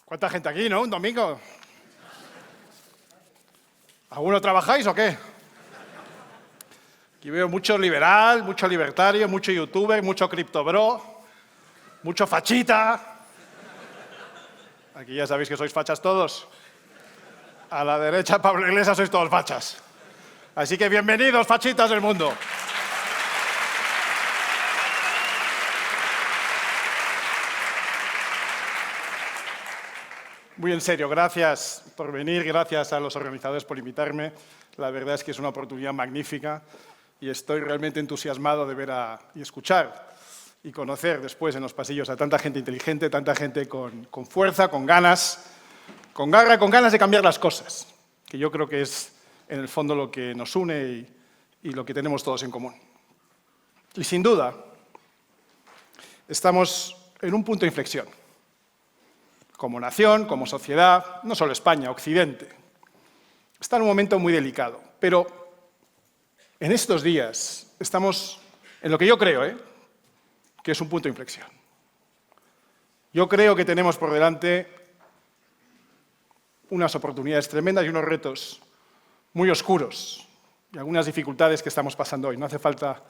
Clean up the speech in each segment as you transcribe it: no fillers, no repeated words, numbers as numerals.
¿Cuánta gente aquí, no? Un domingo. ¿Alguno trabajáis o qué? Aquí veo mucho liberal, mucho libertario, mucho youtuber, mucho criptobro, mucho fachita. Aquí ya sabéis que sois fachas todos. A la derecha, Pablo Iglesias, sois todos fachas. Así que bienvenidos, fachitas del mundo. Muy en serio, gracias por venir, gracias a los organizadores por invitarme. La verdad es que es una oportunidad magnífica y estoy realmente entusiasmado de ver y escuchar y conocer después en los pasillos a tanta gente inteligente, tanta gente con fuerza, con ganas, con garra, con ganas de cambiar las cosas, que yo creo que es en el fondo lo que nos une y lo que tenemos todos en común. Y sin duda, estamos en un punto de inflexión. Como nación, como sociedad, no solo España, Occidente. Está en un momento muy delicado, pero en estos días estamos en lo que yo creo, que es un punto de inflexión. Yo creo que tenemos por delante unas oportunidades tremendas y unos retos muy oscuros y algunas dificultades que estamos pasando hoy. No hace falta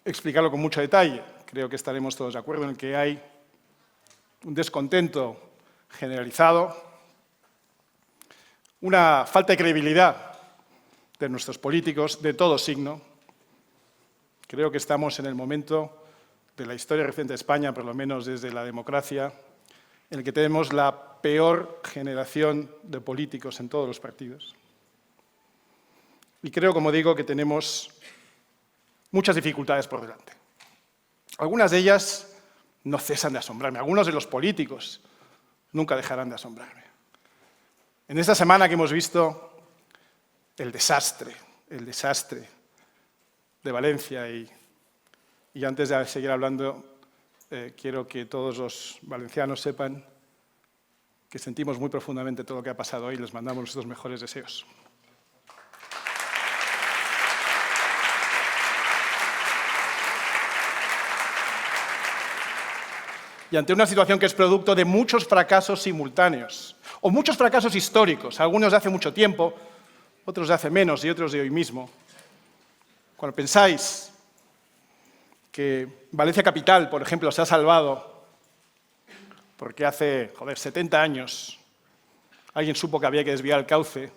explicarlo con mucho detalle. Creo que estaremos todos de acuerdo en que hay un descontento generalizado, una falta de credibilidad de nuestros políticos de todo signo. Creo que estamos en el momento de la historia reciente de España, por lo menos desde la democracia, en el que tenemos la peor generación de políticos en todos los partidos. Y creo, como digo, que tenemos muchas dificultades por delante. Algunas de ellas no cesan de asombrarme. Algunos de los políticos nunca dejarán de asombrarme. En esta semana que hemos visto el desastre de Valencia y antes de seguir hablando, quiero que todos los valencianos sepan que sentimos muy profundamente todo lo que ha pasado hoy y les mandamos nuestros mejores deseos. Y ante una situación que es producto de muchos fracasos simultáneos, o muchos fracasos históricos, algunos de hace mucho tiempo, otros de hace menos y otros de hoy mismo. Cuando pensáis que Valencia Capital, por ejemplo, se ha salvado porque hace, 70 años alguien supo que había que desviar el cauce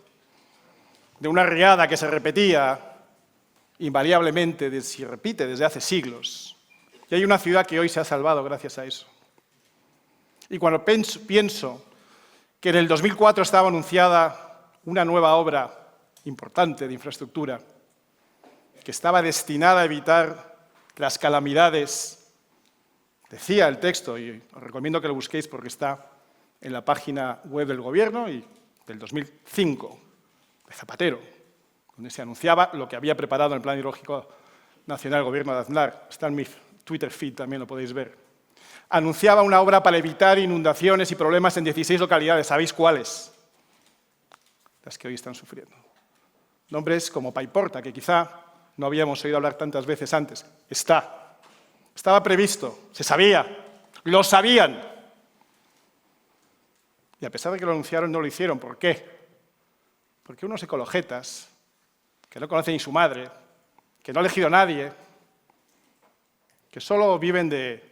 de una riada que se repetía invariablemente, se repite desde hace siglos. Y hay una ciudad que hoy se ha salvado gracias a eso. Y cuando pienso que en el 2004 estaba anunciada una nueva obra importante de infraestructura que estaba destinada a evitar las calamidades, decía el texto, y os recomiendo que lo busquéis porque está en la página web del Gobierno y del 2005, de Zapatero, donde se anunciaba lo que había preparado en el Plan Hidrológico Nacional el Gobierno de Aznar. Está en mi Twitter feed, también lo podéis ver. Anunciaba una obra para evitar inundaciones y problemas en 16 localidades. ¿Sabéis cuáles? Las que hoy están sufriendo. Nombres como Paiporta, que quizá no habíamos oído hablar tantas veces antes. Estaba previsto, se sabía, lo sabían. Y a pesar de que lo anunciaron, no lo hicieron. ¿Por qué? Porque unos ecologetas, que no conocen ni su madre, que no ha elegido a nadie, que solo viven de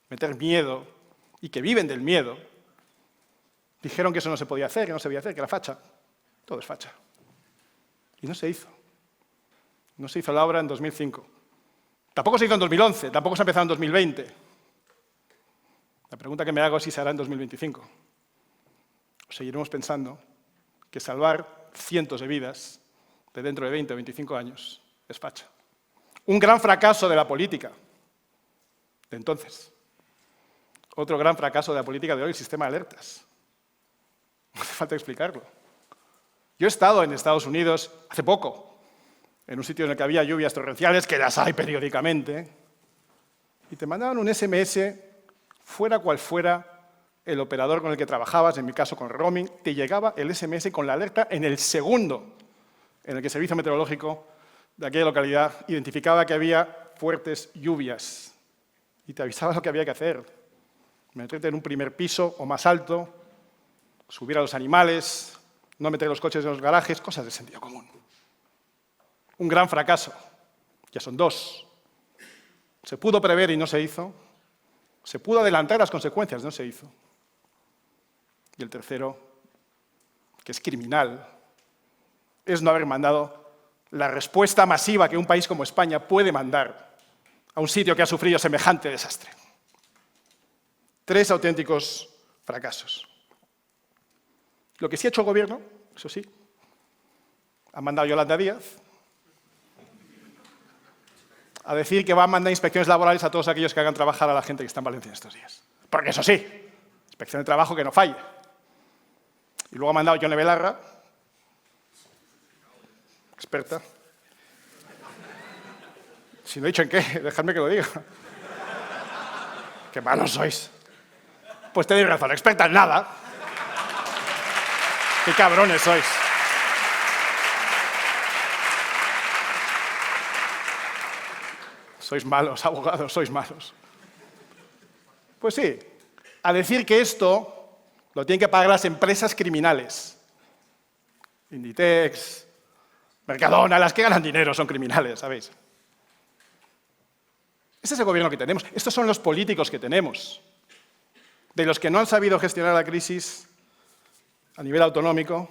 meter miedo y que viven del miedo, dijeron que eso no se podía hacer, que no se podía hacer, que era facha. Todo es facha. Y no se hizo. No se hizo la obra en 2005. Tampoco se hizo en 2011, tampoco se ha empezado en 2020. La pregunta que me hago es si se hará en 2025. O seguiremos pensando que salvar cientos de vidas de dentro de 20 o 25 años es facha. Un gran fracaso de la política de entonces. Otro gran fracaso de la política de hoy, el sistema de alertas. No hace falta explicarlo. Yo he estado en Estados Unidos hace poco, en un sitio en el que había lluvias torrenciales, que las hay periódicamente, y te mandaban un SMS, fuera cual fuera el operador con el que trabajabas, en mi caso con roaming, te llegaba el SMS con la alerta en el segundo en el que el Servicio Meteorológico de aquella localidad identificaba que había fuertes lluvias y te avisaba lo que había que hacer. Meterte en un primer piso o más alto, subir a los animales, no meter los coches en los garajes, cosas de sentido común. Un gran fracaso. Ya son dos. Se pudo prever y no se hizo. Se pudo adelantar las consecuencias, no se hizo. Y el tercero, que es criminal, es no haber mandado la respuesta masiva que un país como España puede mandar a un sitio que ha sufrido semejante desastre. 3 auténticos fracasos. Lo que sí ha hecho el Gobierno, eso sí, ha mandado a Yolanda Díaz a decir que va a mandar inspecciones laborales a todos aquellos que hagan trabajar a la gente que está en Valencia en estos días. Porque eso sí, inspección de trabajo que no falle. Y luego ha mandado a Yone Belarra, experta. Si no he dicho en qué, dejadme que lo diga. ¡Qué malos sois! Pues tenéis razón, experta en nada. ¡Qué cabrones sois! Sois malos, abogados, sois malos. Pues sí, a decir que esto lo tienen que pagar las empresas criminales. Inditex, Mercadona, las que ganan dinero son criminales, ¿sabéis? Este es el gobierno que tenemos. Estos son los políticos que tenemos. De los que no han sabido gestionar la crisis a nivel autonómico,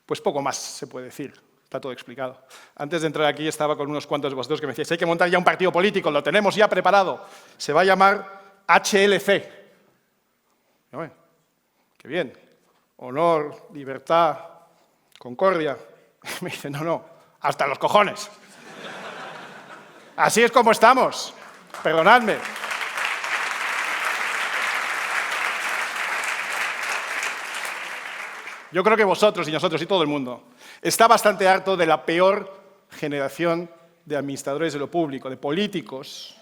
pues poco más se puede decir. Está todo explicado. Antes de entrar aquí estaba con unos cuantos de vosotros que me decíais, hay que montar ya un partido político, lo tenemos ya preparado. Se va a llamar HLC. Y bueno, qué bien. Honor, libertad, concordia. Me dice, no, hasta los cojones. Así es como estamos. Perdonadme. Yo creo que vosotros y nosotros y todo el mundo está bastante harto de la peor generación de administradores de lo público, de políticos,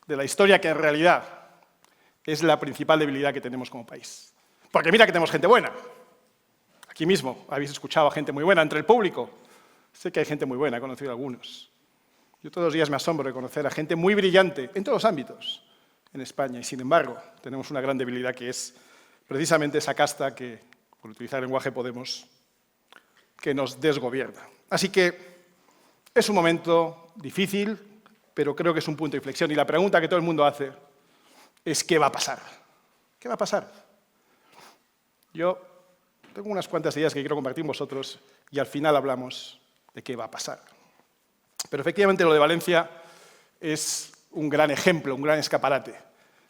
de la historia que en realidad es la principal debilidad que tenemos como país. Porque mira que tenemos gente buena. Aquí mismo habéis escuchado a gente muy buena entre el público. Sé que hay gente muy buena, he conocido a algunos. Yo todos los días me asombro de conocer a gente muy brillante en todos los ámbitos en España y, sin embargo, tenemos una gran debilidad que es precisamente esa casta que, por utilizar el lenguaje Podemos, que nos desgobierna. Así que es un momento difícil, pero creo que es un punto de inflexión. Y la pregunta que todo el mundo hace es ¿qué va a pasar? ¿Qué va a pasar? Yo tengo unas cuantas ideas que quiero compartir con vosotros y al final hablamos de qué va a pasar. Pero efectivamente lo de Valencia es un gran ejemplo, un gran escaparate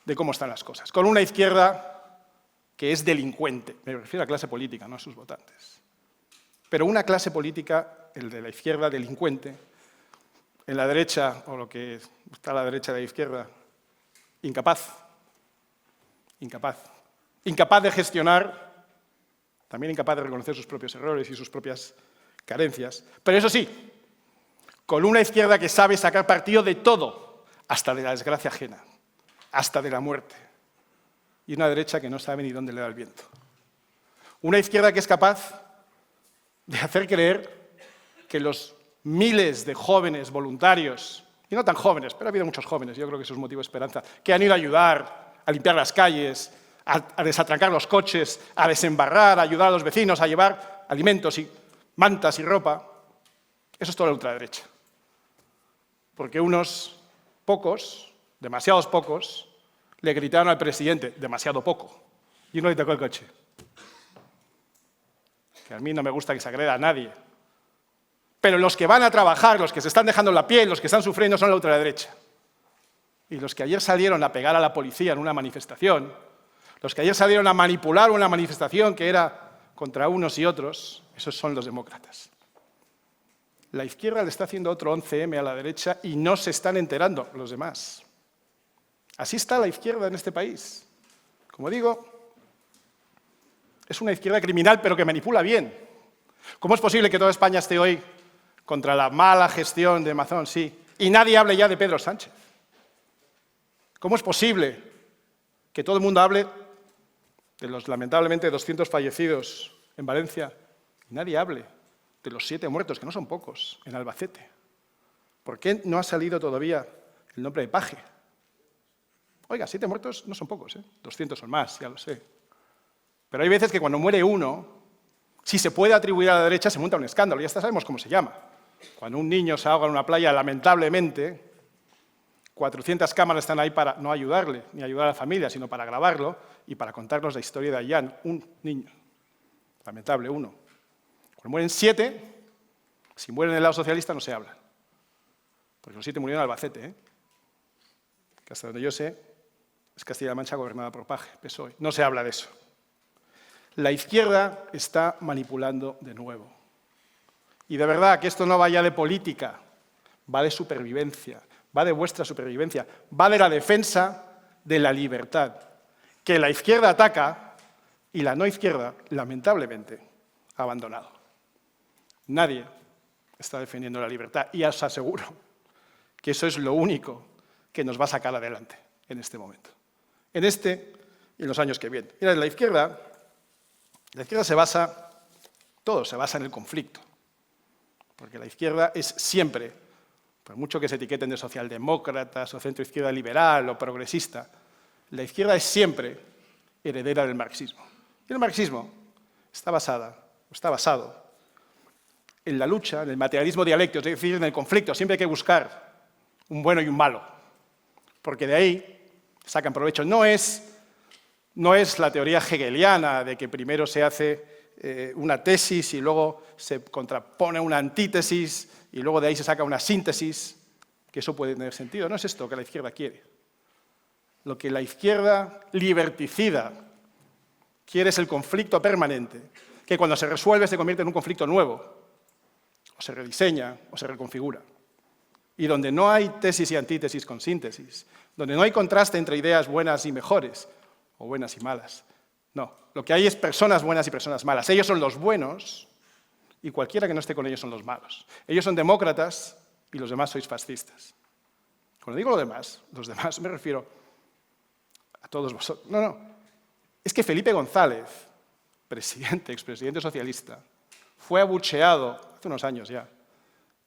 de cómo están las cosas. Con una izquierda que es delincuente, me refiero a la clase política, no a sus votantes. Pero una clase política, el de la izquierda, delincuente, en la derecha, o lo que está a la derecha de la izquierda, incapaz. Incapaz de gestionar, también incapaz de reconocer sus propios errores y sus propias carencias. Pero eso sí, con una izquierda que sabe sacar partido de todo, hasta de la desgracia ajena, hasta de la muerte. Y una derecha que no sabe ni dónde le da el viento. Una izquierda que es capaz de hacer creer que los miles de jóvenes voluntarios, y no tan jóvenes, pero ha habido muchos jóvenes, yo creo que eso es motivo de esperanza, que han ido a ayudar, a limpiar las calles, a desatrancar los coches, a desembarrar, a ayudar a los vecinos, a llevar alimentos y mantas y ropa. Eso es toda la ultraderecha. Porque unos pocos, demasiados pocos, le gritaron al presidente, demasiado poco, y uno le tocó el coche. Que a mí no me gusta que se agreda a nadie. Pero los que van a trabajar, los que se están dejando la piel, los que están sufriendo son la ultraderecha. Y los que ayer salieron a pegar a la policía en una manifestación, los que ayer salieron a manipular una manifestación que era contra unos y otros, esos son los demócratas. La izquierda le está haciendo otro 11M a la derecha y no se están enterando los demás. Así está la izquierda en este país. Como digo, es una izquierda criminal, pero que manipula bien. ¿Cómo es posible que toda España esté hoy contra la mala gestión de Mazón? Sí. Y nadie hable ya de Pedro Sánchez. ¿Cómo es posible que todo el mundo hable de los, lamentablemente, 200 fallecidos en Valencia y nadie hable de los 7 muertos, que no son pocos, en Albacete? ¿Por qué no ha salido todavía el nombre de Paje? Oiga, 7 muertos no son pocos, 200 son más, ya lo sé. Pero hay veces que cuando muere uno, si se puede atribuir a la derecha, se monta un escándalo. Ya sabemos cómo se llama. Cuando un niño se ahoga en una playa, lamentablemente, 400 cámaras están ahí para no ayudarle, ni ayudar a la familia, sino para grabarlo y para contarnos la historia de Ayán, un niño. Lamentable, uno. Cuando mueren 7, si mueren en el lado socialista no se habla. Porque los 7 murieron en Albacete, ¿eh? Que hasta donde yo sé, es Castilla-La Mancha gobernada por Paje, PSOE. No se habla de eso. La izquierda está manipulando de nuevo. Y de verdad que esto no va ya de política, va de supervivencia, va de vuestra supervivencia, va de la defensa de la libertad, que la izquierda ataca y la no izquierda, lamentablemente, ha abandonado. Nadie está defendiendo la libertad y os aseguro que eso es lo único que nos va a sacar adelante en este momento, en este y en los años que vienen. Mira, la izquierda se basa, todo se basa en el conflicto, porque la izquierda es siempre, por mucho que se etiqueten de socialdemócratas o centroizquierda liberal o progresista, la izquierda es siempre heredera del marxismo. Y el marxismo está basado en la lucha, en el materialismo dialéctico, es decir, en el conflicto. Siempre hay que buscar un bueno y un malo, porque de ahí sacan provecho. No es la teoría hegeliana de que primero se hace una tesis y luego se contrapone una antítesis y luego de ahí se saca una síntesis, que eso puede tener sentido. No es esto que la izquierda quiere. Lo que la izquierda liberticida quiere es el conflicto permanente, que cuando se resuelve se convierte en un conflicto nuevo, o se rediseña o se reconfigura. Y donde no hay tesis y antítesis con síntesis, donde no hay contraste entre ideas buenas y mejores, o buenas y malas. No, lo que hay es personas buenas y personas malas. Ellos son los buenos y cualquiera que no esté con ellos son los malos. Ellos son demócratas y los demás sois fascistas. Cuando digo los demás me refiero a todos vosotros. No, es que Felipe González, expresidente socialista, fue abucheado hace unos años ya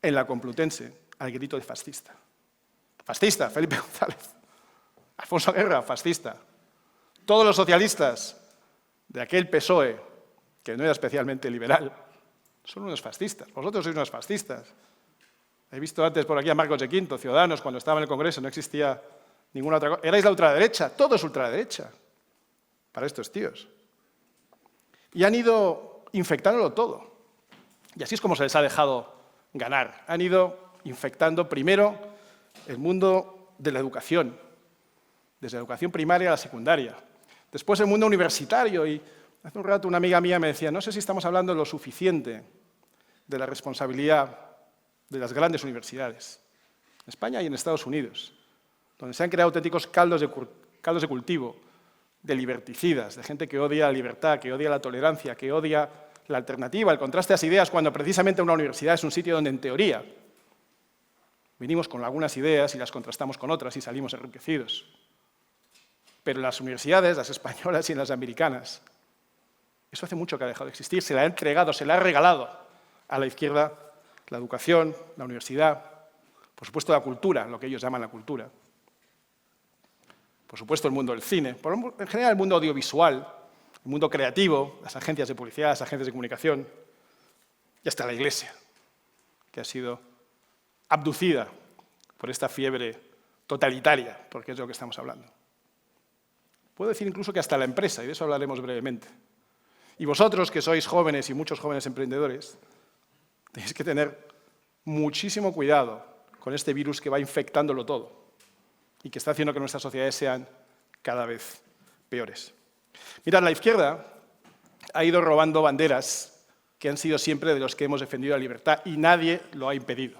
en la Complutense al grito de fascista. Fascista, Felipe González. Alfonso Guerra, fascista. Todos los socialistas de aquel PSOE, que no era especialmente liberal, son unos fascistas. Vosotros sois unos fascistas. He visto antes por aquí a Marcos de Quinto, Ciudadanos, cuando estaba en el Congreso, no existía ninguna otra cosa. Erais la ultraderecha, todo es ultraderecha para estos tíos. Y han ido infectándolo todo. Y así es como se les ha dejado ganar. Han ido infectando primero el mundo de la educación, desde la educación primaria a la secundaria. Después el mundo universitario, y hace un rato una amiga mía me decía, no sé si estamos hablando lo suficiente de la responsabilidad de las grandes universidades, en España y en Estados Unidos, donde se han creado auténticos caldos de cultivo, de liberticidas, de gente que odia la libertad, que odia la tolerancia, que odia la alternativa, el contraste de las ideas, cuando precisamente una universidad es un sitio donde, en teoría, vinimos con algunas ideas y las contrastamos con otras y salimos enriquecidos. Pero en las universidades, las españolas y en las americanas, eso hace mucho que ha dejado de existir. Se le ha entregado, se le ha regalado a la izquierda la educación, la universidad, por supuesto la cultura, lo que ellos llaman la cultura. Por supuesto el mundo del cine, en general el mundo audiovisual, el mundo creativo, las agencias de publicidad, las agencias de comunicación, y hasta la Iglesia, que ha sido abducida por esta fiebre totalitaria, porque es de lo que estamos hablando. Puedo decir incluso que hasta la empresa, y de eso hablaremos brevemente. Y vosotros, que sois jóvenes y muchos jóvenes emprendedores, tenéis que tener muchísimo cuidado con este virus que va infectándolo todo y que está haciendo que nuestras sociedades sean cada vez peores. Mirad, la izquierda ha ido robando banderas que han sido siempre de los que hemos defendido la libertad y nadie lo ha impedido.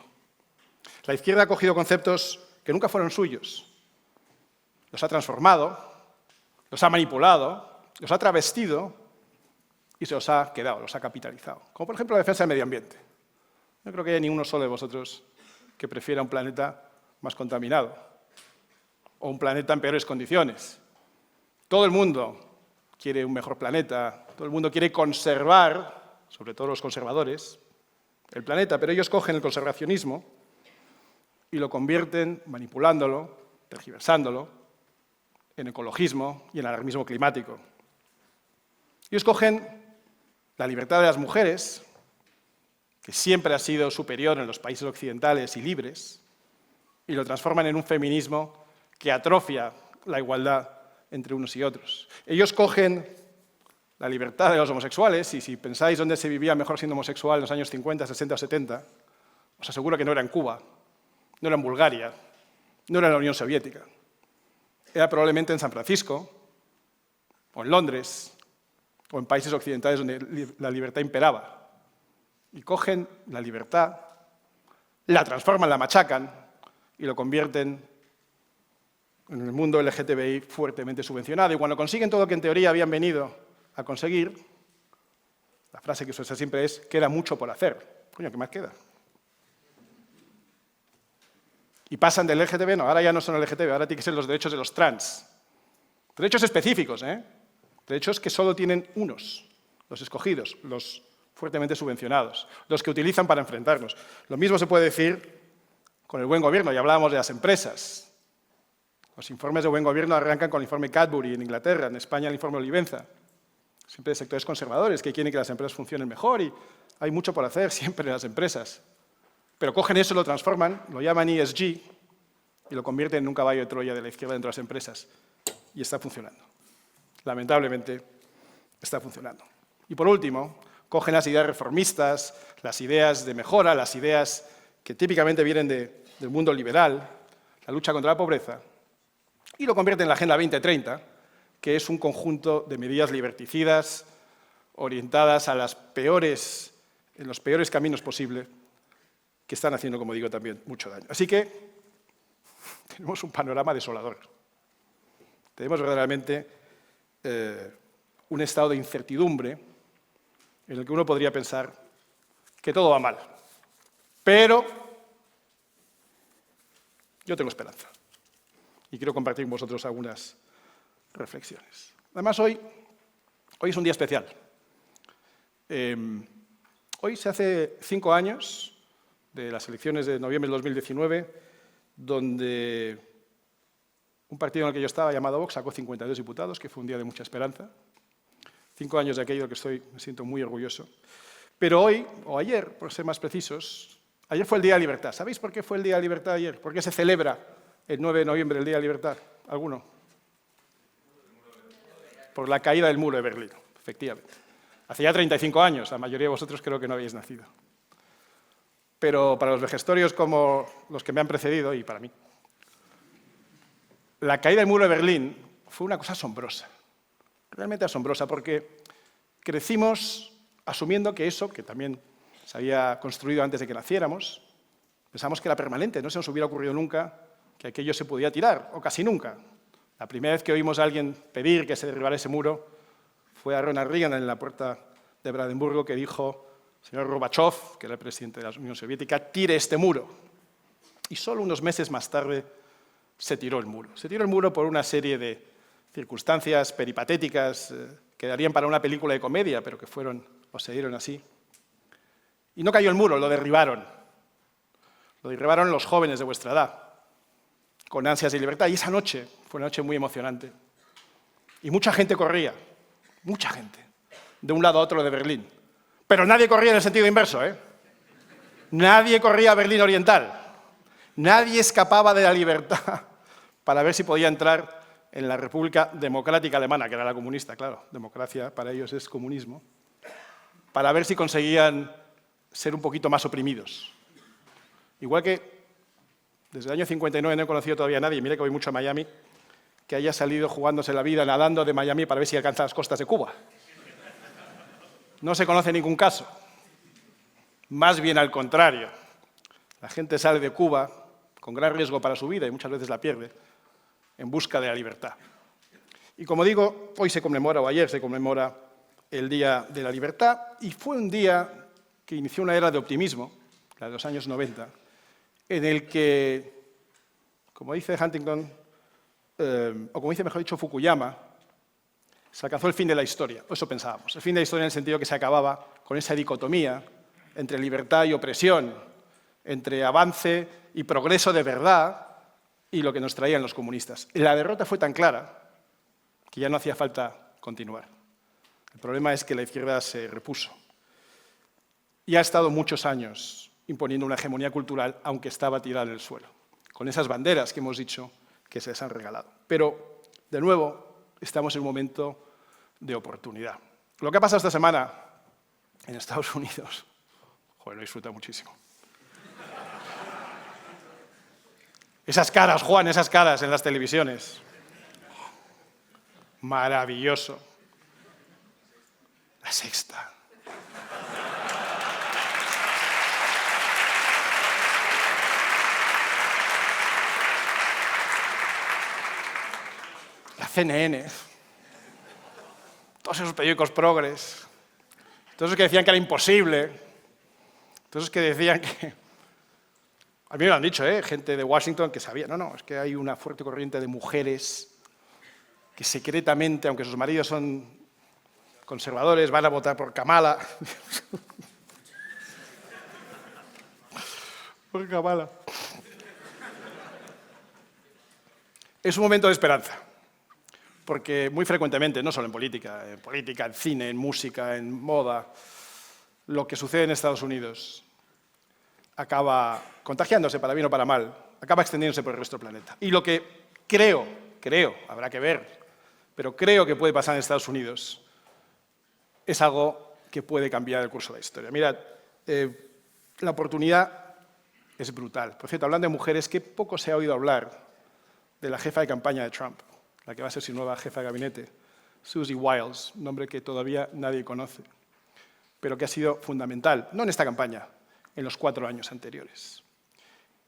La izquierda ha cogido conceptos que nunca fueron suyos, los ha transformado, los ha manipulado, los ha travestido y se los ha quedado, los ha capitalizado. Como por ejemplo la defensa del medio ambiente. No creo que haya ni uno solo de vosotros que prefiera un planeta más contaminado o un planeta en peores condiciones. Todo el mundo quiere un mejor planeta, todo el mundo quiere conservar, sobre todo los conservadores, el planeta, pero ellos cogen el conservacionismo y lo convierten, manipulándolo, tergiversándolo, en ecologismo y en alarmismo climático. Ellos cogen la libertad de las mujeres, que siempre ha sido superior en los países occidentales y libres, y lo transforman en un feminismo que atrofia la igualdad entre unos y otros. Ellos cogen la libertad de los homosexuales, y si pensáis dónde se vivía mejor siendo homosexual en los años 50, 60 o 70, os aseguro que no era en Cuba, no era en Bulgaria, no era en la Unión Soviética. Era probablemente en San Francisco, o en Londres, o en países occidentales donde la libertad imperaba. Y cogen la libertad, la transforman, la machacan y lo convierten en el mundo LGTBI fuertemente subvencionado. Y cuando consiguen todo lo que en teoría habían venido a conseguir, la frase que se usa siempre es: queda mucho por hacer. Coño, ¿qué más queda? Y pasan del LGTB, no, ahora ya no son LGTB, ahora tienen que ser los derechos de los trans. Derechos específicos, derechos que solo tienen unos, los escogidos, los fuertemente subvencionados, los que utilizan para enfrentarnos. Lo mismo se puede decir con el buen gobierno, ya hablábamos de las empresas. Los informes de buen gobierno arrancan con el informe Cadbury en Inglaterra, en España el informe Olivenza. Siempre de sectores conservadores que quieren que las empresas funcionen mejor y hay mucho por hacer siempre en las empresas. Pero cogen eso, lo transforman, lo llaman ESG y lo convierten en un caballo de Troya de la izquierda dentro de las empresas. Y está funcionando. Lamentablemente, está funcionando. Y por último, cogen las ideas reformistas, las ideas de mejora, las ideas que típicamente vienen del mundo liberal, la lucha contra la pobreza, y lo convierten en la Agenda 2030, que es un conjunto de medidas liberticidas orientadas a en los peores caminos posibles, que están haciendo, como digo, también mucho daño. Así que tenemos un panorama desolador. Tenemos verdaderamente un estado de incertidumbre en el que uno podría pensar que todo va mal. Pero yo tengo esperanza y quiero compartir con vosotros algunas reflexiones. Además, hoy es un día especial. Hoy se hace 5 años de las elecciones de noviembre de 2019, donde un partido en el que yo estaba, llamado Vox, sacó 52 diputados, que fue un día de mucha esperanza. 5 años de aquello que me siento muy orgulloso. Pero hoy, o ayer, por ser más precisos, ayer fue el Día de la Libertad. ¿Sabéis por qué fue el Día de la Libertad ayer? ¿Por qué se celebra el 9 de noviembre el Día de la Libertad? ¿Alguno? Por la caída del muro de Berlín, efectivamente. Hace ya 35 años, la mayoría de vosotros creo que no habéis nacido. Pero para los vejestorios como los que me han precedido, y para mí, la caída del muro de Berlín fue una cosa asombrosa, realmente asombrosa, porque crecimos asumiendo que eso, que también se había construido antes de que naciéramos, pensamos que era permanente, no se nos hubiera ocurrido nunca que aquello se podía tirar, o casi nunca. La primera vez que oímos a alguien pedir que se derribara ese muro fue a Ronald Reagan en la puerta de Brandenburgo, que dijo: señor Gorbachev, que era el presidente de la Unión Soviética, tire este muro. Y solo unos meses más tarde se tiró el muro. Se tiró el muro por una serie de circunstancias peripatéticas que darían para una película de comedia, pero que fueron o se dieron así. Y no cayó el muro, lo derribaron. Lo derribaron los jóvenes de vuestra edad, con ansias de libertad. Y esa noche fue una noche muy emocionante. Y mucha gente corría, mucha gente, de un lado a otro de Berlín. Pero nadie corría en el sentido inverso, Nadie corría a Berlín Oriental. Nadie escapaba de la libertad para ver si podía entrar en la República Democrática Alemana, que era la comunista, claro. Democracia para ellos es comunismo. Para ver si conseguían ser un poquito más oprimidos. Igual que desde el año 59 no he conocido todavía a nadie, mire que voy mucho a Miami, que haya salido jugándose la vida nadando de Miami para ver si alcanza las costas de Cuba. No se conoce ningún caso. Más bien al contrario. La gente sale de Cuba con gran riesgo para su vida y muchas veces la pierde en busca de la libertad. Y como digo, hoy se conmemora, o ayer se conmemora, el Día de la Libertad, y fue un día que inició una era de optimismo, la de los años 90, en el que, como dice Huntington, o como dice mejor dicho Fukuyama, se alcanzó el fin de la historia, o eso pensábamos, el fin de la historia en el sentido que se acababa con esa dicotomía entre libertad y opresión, entre avance y progreso de verdad y lo que nos traían los comunistas. La derrota fue tan clara que ya no hacía falta continuar. El problema es que la izquierda se repuso y ha estado muchos años imponiendo una hegemonía cultural, aunque estaba tirada en el suelo, con esas banderas que hemos dicho que se les han regalado. Pero, de nuevo, estamos en un momento de oportunidad. Lo que ha pasado esta semana en Estados Unidos, joder, lo he disfrutado muchísimo. Esas caras, Juan, esas caras en las televisiones. Maravilloso. La Sexta. La CNN. Todos esos periódicos progres. Todos esos que decían que era imposible. Todos esos que decían que... A mí me lo han dicho, gente de Washington que sabía. No, es que hay una fuerte corriente de mujeres que secretamente, aunque sus maridos son conservadores, van a votar por Kamala. Por Kamala. Es un momento de esperanza, porque muy frecuentemente, no solo en política, en cine, en música, en moda, lo que sucede en Estados Unidos acaba contagiándose, para bien o para mal, acaba extendiéndose por el resto del planeta. Y lo que creo, habrá que ver, pero creo que puede pasar en Estados Unidos, es algo que puede cambiar el curso de la historia. Mirad, la oportunidad es brutal. Por cierto, hablando de mujeres, qué poco se ha oído hablar de la jefa de campaña de Trump, la que va a ser su nueva jefa de gabinete, Susie Wiles, un nombre que todavía nadie conoce, pero que ha sido fundamental, no en esta campaña, en los 4 años anteriores.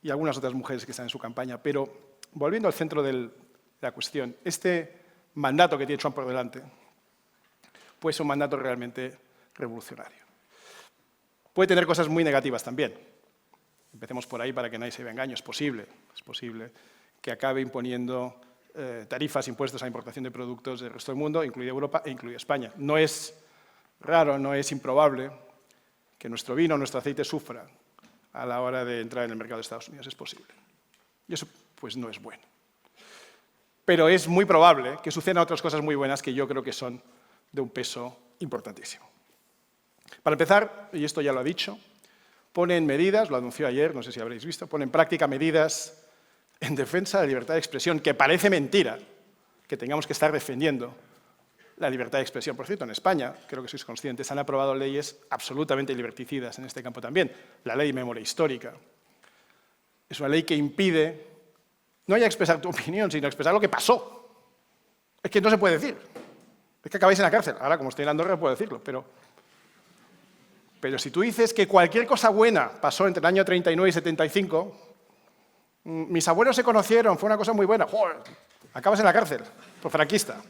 Y algunas otras mujeres que están en su campaña. Pero, volviendo al centro de la cuestión, este mandato que tiene Trump por delante puede ser un mandato realmente revolucionario. Puede tener cosas muy negativas también. Empecemos por ahí para que nadie se vea engaño. Es posible que acabe imponiendo tarifas, impuestos a la importación de productos del resto del mundo, incluida Europa e incluida España. No es raro, no es improbable que nuestro vino, nuestro aceite sufra a la hora de entrar en el mercado de Estados Unidos. Es posible. Y eso, pues, no es bueno. Pero es muy probable que sucedan otras cosas muy buenas que yo creo que son de un peso importantísimo. Para empezar, y esto ya lo ha dicho, ponen medidas, lo anunció ayer, no sé si habréis visto, ponen en práctica medidas en defensa de la libertad de expresión, que parece mentira que tengamos que estar defendiendo la libertad de expresión. Por cierto, en España, creo que sois conscientes, han aprobado leyes absolutamente liberticidas en este campo también. La ley de memoria histórica. Es una ley que impide no ya expresar tu opinión, sino expresar lo que pasó. Es que no se puede decir. Es que acabáis en la cárcel. Ahora, como estoy en Andorra, puedo decirlo, pero si tú dices que cualquier cosa buena pasó entre el año 39 y 75, mis abuelos se conocieron, fue una cosa muy buena, ¡joder! Acabas en la cárcel, por franquista.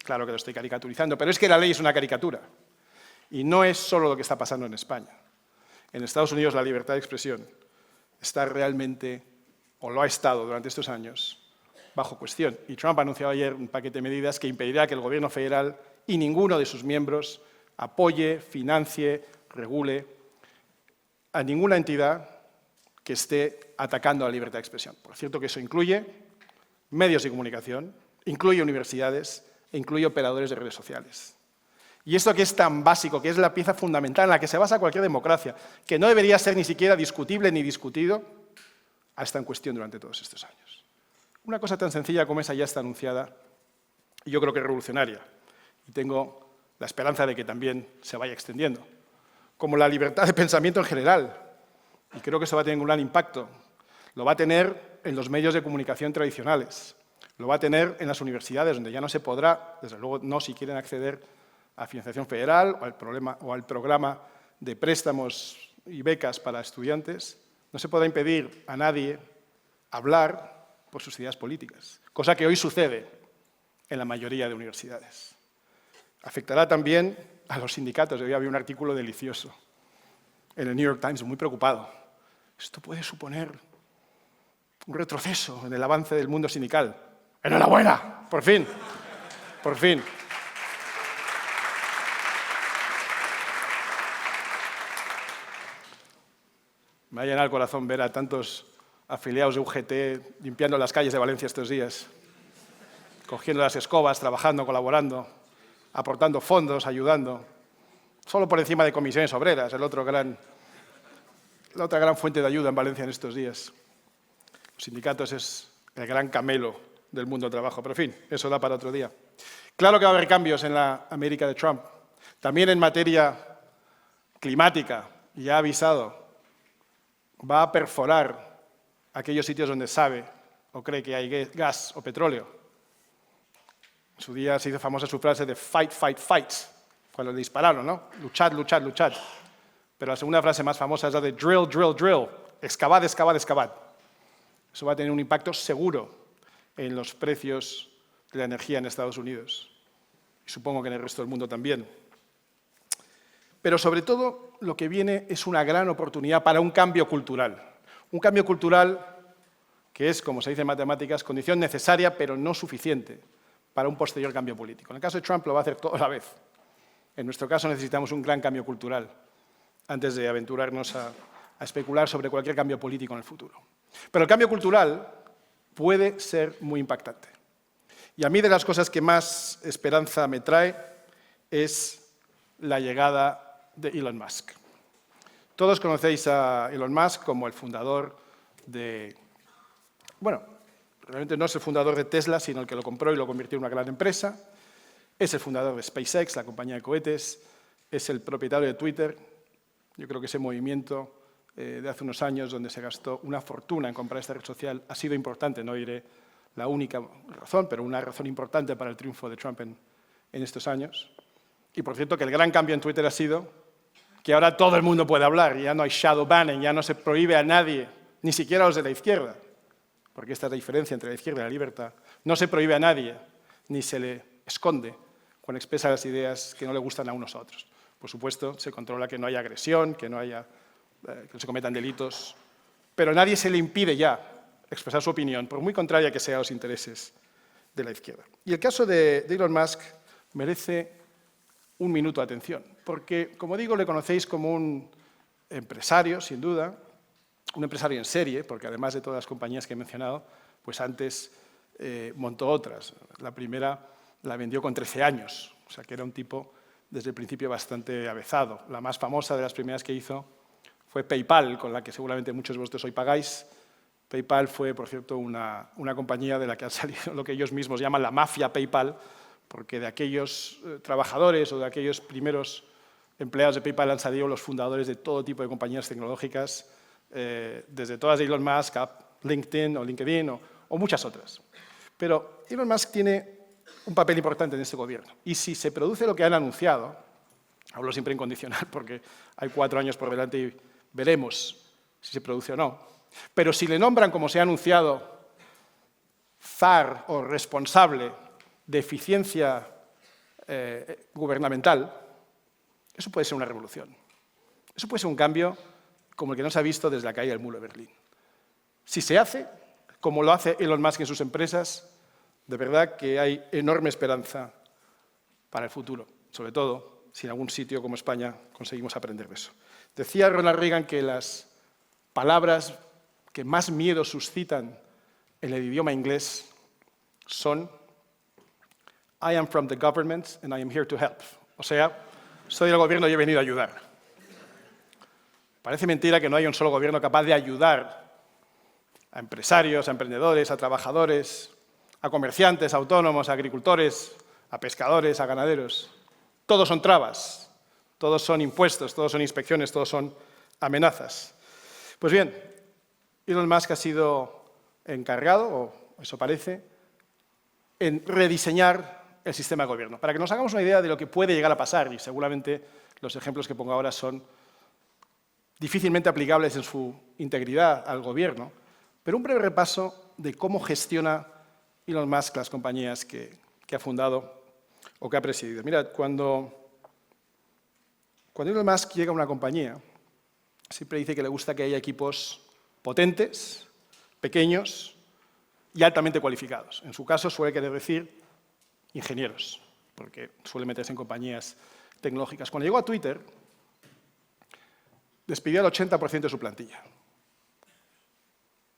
Claro que lo estoy caricaturizando, pero es que la ley es una caricatura. Y no es solo lo que está pasando en España. En Estados Unidos la libertad de expresión está realmente, o lo ha estado durante estos años, bajo cuestión. Y Trump ha anunciado ayer un paquete de medidas que impedirá que el gobierno federal y ninguno de sus miembros apoye, financie, regule a ninguna entidad que esté atacando a la libertad de expresión. Por cierto que eso incluye medios de comunicación, incluye universidades e incluye operadores de redes sociales. Y esto que es tan básico, que es la pieza fundamental en la que se basa cualquier democracia, que no debería ser ni siquiera discutible ni discutido, ha estado en cuestión durante todos estos años. Una cosa tan sencilla como esa ya está anunciada y yo creo que es revolucionaria. Y tengo la esperanza de que también se vaya extendiendo. Como la libertad de pensamiento en general. Y creo que eso va a tener un gran impacto. Lo va a tener en los medios de comunicación tradicionales. Lo va a tener en las universidades, donde ya no se podrá, desde luego no si quieren acceder a financiación federal o al programa de préstamos y becas para estudiantes, no se podrá impedir a nadie hablar por sus ideas políticas, cosa que hoy sucede en la mayoría de universidades. Afectará también a los sindicatos. Hoy había un artículo delicioso en el New York Times, muy preocupado. Esto puede suponer un retroceso en el avance del mundo sindical. ¡Enhorabuena! Por fin. Por fin. Me ha llenado el corazón ver a tantos afiliados de UGT limpiando las calles de Valencia estos días, cogiendo las escobas, trabajando, colaborando, aportando fondos, ayudando, solo por encima de Comisiones Obreras, la otra gran fuente de ayuda en Valencia en estos días. Los sindicatos es el gran camelo del mundo del trabajo, pero en fin, eso da para otro día. Claro que va a haber cambios en la América de Trump, también en materia climática, ya ha avisado, va a perforar aquellos sitios donde sabe o cree que hay gas o petróleo. En su día se hizo famosa su frase de fight, fight, fight, cuando le dispararon, ¿no? Luchad, luchad, luchad. Pero la segunda frase más famosa es la de drill, drill, drill, excavad, excavad, excavad. Eso va a tener un impacto seguro en los precios de la energía en Estados Unidos. Y supongo que en el resto del mundo también. Pero sobre todo lo que viene es una gran oportunidad para un cambio cultural. Un cambio cultural que es, como se dice en matemáticas, condición necesaria pero no suficiente para un posterior cambio político. En el caso de Trump lo va a hacer todo a la vez. En nuestro caso necesitamos un gran cambio cultural antes de aventurarnos a especular sobre cualquier cambio político en el futuro. Pero el cambio cultural puede ser muy impactante. Y a mí de las cosas que más esperanza me trae es la llegada de Elon Musk. Todos conocéis a Elon Musk como el fundador de... Bueno, realmente no es el fundador de Tesla, sino el que lo compró y lo convirtió en una gran empresa. Es el fundador de SpaceX, la compañía de cohetes. Es el propietario de Twitter. Yo creo que ese movimiento de hace unos años, donde se gastó una fortuna en comprar esta red social, ha sido importante. No diré la única razón, pero una razón importante para el triunfo de Trump en estos años. Y, por cierto, que el gran cambio en Twitter ha sido que ahora todo el mundo puede hablar. Ya no hay shadow banning, ya no se prohíbe a nadie, ni siquiera a los de la izquierda, porque esta es la diferencia entre la izquierda y la libertad. No se prohíbe a nadie, ni se le esconde cuando expresa las ideas que no le gustan a unos a otros. Por supuesto, se controla que no haya agresión, que no se cometan delitos, pero a nadie se le impide ya expresar su opinión, por muy contraria que sea a los intereses de la izquierda. Y el caso de Elon Musk merece un minuto de atención, porque, como digo, le conocéis como un empresario, sin duda, un empresario en serie, porque además de todas las compañías que he mencionado, pues antes montó otras. La primera la vendió con 13 años, o sea que era un tipo desde el principio bastante avezado. La más famosa de las primeras que hizo fue PayPal, con la que seguramente muchos de vosotros hoy pagáis. PayPal fue, por cierto, una compañía de la que ha salido lo que ellos mismos llaman la mafia PayPal, porque de aquellos trabajadores o de aquellos primeros empleados de PayPal han salido los fundadores de todo tipo de compañías tecnológicas, desde todas de Elon Musk a LinkedIn o LinkedIn o muchas otras. Pero Elon Musk tiene un papel importante en este gobierno. Y si se produce lo que han anunciado, hablo siempre en condicional porque hay 4 años por delante y veremos si se produce o no, pero si le nombran, como se ha anunciado, zar o responsable de eficiencia gubernamental, eso puede ser una revolución. Eso puede ser un cambio como el que no se ha visto desde la caída del muro de Berlín. Si se hace, como lo hace Elon Musk en sus empresas, de verdad que hay enorme esperanza para el futuro, sobre todo si en algún sitio como España conseguimos aprender de eso. Decía Ronald Reagan que las palabras que más miedo suscitan en el idioma inglés son I am from the government and I am here to help. O sea, soy del gobierno y he venido a ayudar. Parece mentira que no haya un solo gobierno capaz de ayudar a empresarios, a emprendedores, a trabajadores, a comerciantes, a autónomos, a agricultores, a pescadores, a ganaderos. Todos son trabas, todos son impuestos, todos son inspecciones, todos son amenazas. Pues bien, Elon Musk ha sido encargado, o eso parece, en rediseñar el sistema de gobierno. Para que nos hagamos una idea de lo que puede llegar a pasar, y seguramente los ejemplos que pongo ahora son difícilmente aplicables en su integridad al gobierno, pero un breve repaso de cómo gestiona Elon Musk las compañías que ha fundado o que ha presidido. Mirad, cuando Elon Musk llega a una compañía, siempre dice que le gusta que haya equipos potentes, pequeños y altamente cualificados. En su caso suele querer decir ingenieros, porque suele meterse en compañías tecnológicas. Cuando llegó a Twitter, despidió al 80% de su plantilla.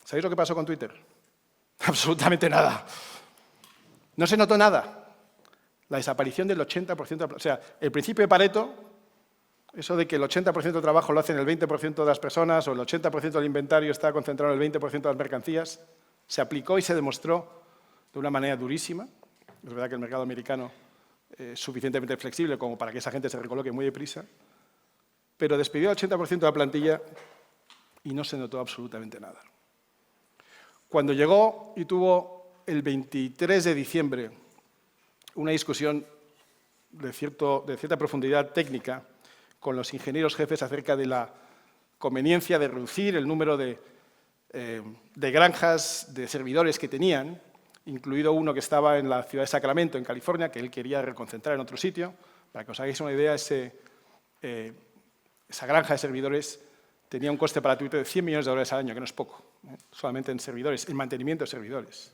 ¿Sabéis lo que pasó con Twitter? Absolutamente nada. No se notó nada. la desaparición del 80%. O sea, el principio de Pareto, eso de que el 80% del trabajo lo hacen el 20% de las personas o el 80% del inventario está concentrado en el 20% de las mercancías, se aplicó y se demostró de una manera durísima. Es verdad que el mercado americano es suficientemente flexible como para que esa gente se recoloque muy deprisa, pero despidió al 80% de la plantilla y no se notó absolutamente nada. Cuando llegó y tuvo el 23 de diciembre una discusión de cierta profundidad técnica con los ingenieros jefes acerca de la conveniencia de reducir el número de granjas de servidores que tenían, incluido uno que estaba en la ciudad de Sacramento, en California, que él quería reconcentrar en otro sitio. Para que os hagáis una idea, esa granja de servidores tenía un coste para Twitter de $100 millones al año, que no es poco, solamente en servidores, en mantenimiento de servidores.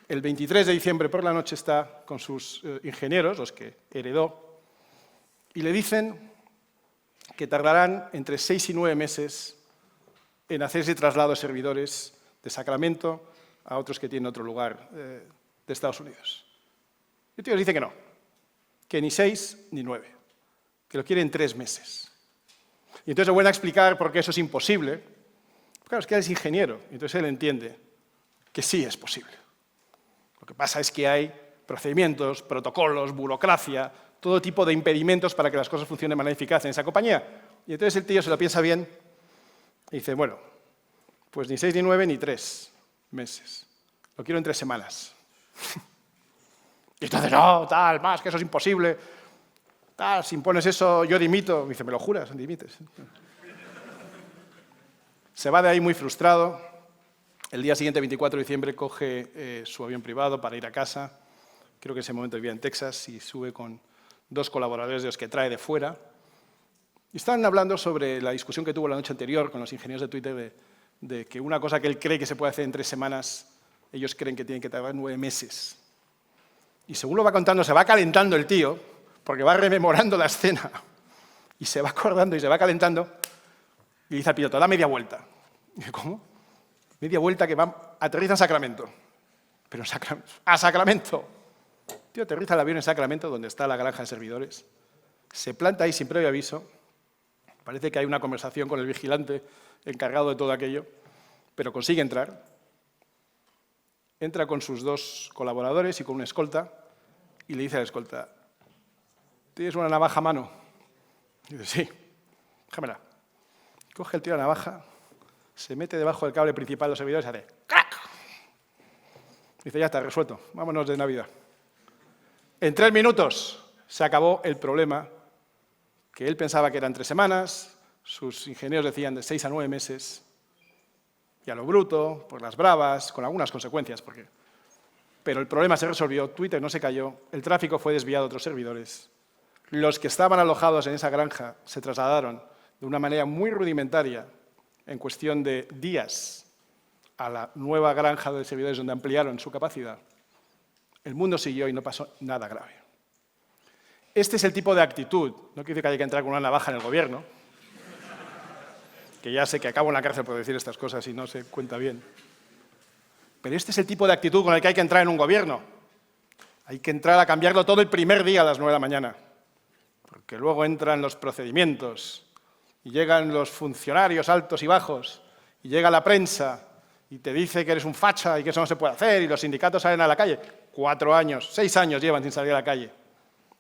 El 23 de diciembre por la noche está con sus ingenieros, los que heredó, y le dicen que tardarán entre 6 y 9 meses en hacer ese traslado de servidores de Sacramento a otros que tienen otro lugar de Estados Unidos. Y el tío les dice que no, que ni 6 ni 9, que lo quiere en 3 meses. Y entonces le vuelven a explicar por qué eso es imposible. Claro, es que él es ingeniero, y entonces él entiende que sí es posible. Lo que pasa es que hay procedimientos, protocolos, burocracia, todo tipo de impedimentos para que las cosas funcionen de manera eficaz en esa compañía. Y entonces el tío se lo piensa bien y dice, bueno, pues ni 6 ni 9 ni 3 meses. Lo quiero en 3 semanas. Y entonces, no, tal, más, que eso es imposible. Tal, si impones eso, yo dimito. Me dice, ¿me lo juras? Dimites. Se va de ahí muy frustrado. El día siguiente, 24 de diciembre, coge su avión privado para ir a casa. Creo que en ese momento vivía en Texas y sube con 2 colaboradores de los que trae de fuera. Y estaban hablando sobre la discusión que tuvo la noche anterior con los ingenieros de Twitter de que una cosa que él cree que se puede hacer en 3 semanas, ellos creen que tienen que tardar 9 meses. Y según lo va contando, se va calentando el tío, porque va rememorando la escena, y se va acordando y se va calentando, y dice al piloto, da media vuelta. Y dice, ¿cómo? Media vuelta que aterriza en Sacramento. Pero ¡a Sacramento! El tío aterriza el avión en Sacramento, donde está la granja de servidores, se planta ahí sin previo aviso, parece que hay una conversación con el vigilante encargado de todo aquello, pero consigue entrar. Entra con sus 2 colaboradores y con un escolta, y le dice al escolta, ¿tienes una navaja a mano? Y dice, sí, déjamela. Coge el tío la navaja, se mete debajo del cable principal de los servidores y hace ¡crack! Dice, ya está, resuelto, vámonos de Navidad. En 3 minutos se acabó el problema, que él pensaba que eran 3 semanas, sus ingenieros decían de 6 a 9 meses, y a lo bruto, por las bravas, con algunas consecuencias, pero el problema se resolvió, Twitter no se cayó, el tráfico fue desviado a otros servidores, los que estaban alojados en esa granja se trasladaron de una manera muy rudimentaria, en cuestión de días, a la nueva granja de servidores donde ampliaron su capacidad. El mundo siguió y no pasó nada grave. Este es el tipo de actitud, no quiere decir que haya que entrar con una navaja en el gobierno, que ya sé que acabo en la cárcel por decir estas cosas y no se cuenta bien. Pero este es el tipo de actitud con el que hay que entrar en un gobierno. Hay que entrar a cambiarlo todo el primer día a las 9 de la mañana, porque luego entran los procedimientos y llegan los funcionarios altos y bajos y llega la prensa y te dice que eres un facha y que eso no se puede hacer y los sindicatos salen a la calle. 4 años, 6 años llevan sin salir a la calle.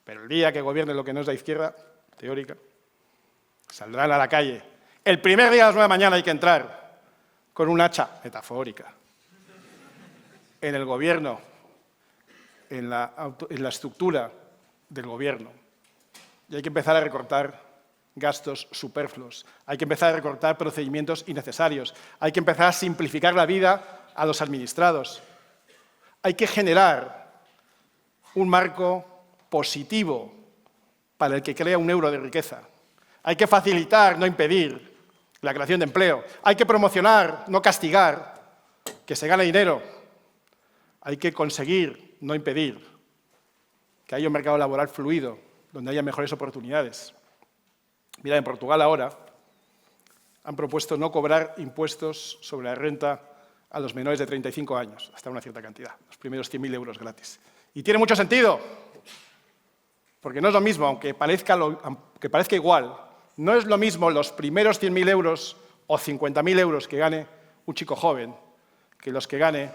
Pero el día que gobierne lo que no es la izquierda teórica, saldrán a la calle. El primer día a las 9 de la mañana hay que entrar con un hacha metafórica en el gobierno, en la estructura del gobierno. Y hay que empezar a recortar gastos superfluos. Hay que empezar a recortar procedimientos innecesarios. Hay que empezar a simplificar la vida a los administrados. Hay que generar un marco positivo para el que crea un euro de riqueza. Hay que facilitar, no impedir, la creación de empleo. Hay que promocionar, no castigar, que se gane dinero. Hay que conseguir, no impedir, que haya un mercado laboral fluido, donde haya mejores oportunidades. Mira, en Portugal ahora han propuesto no cobrar impuestos sobre la renta a los menores de 35 años, hasta una cierta cantidad, los primeros 100.000 euros gratis. Y tiene mucho sentido. Porque no es lo mismo, aunque parezca igual, no es lo mismo los primeros 100.000 euros o 50.000 euros que gane un chico joven que los que gane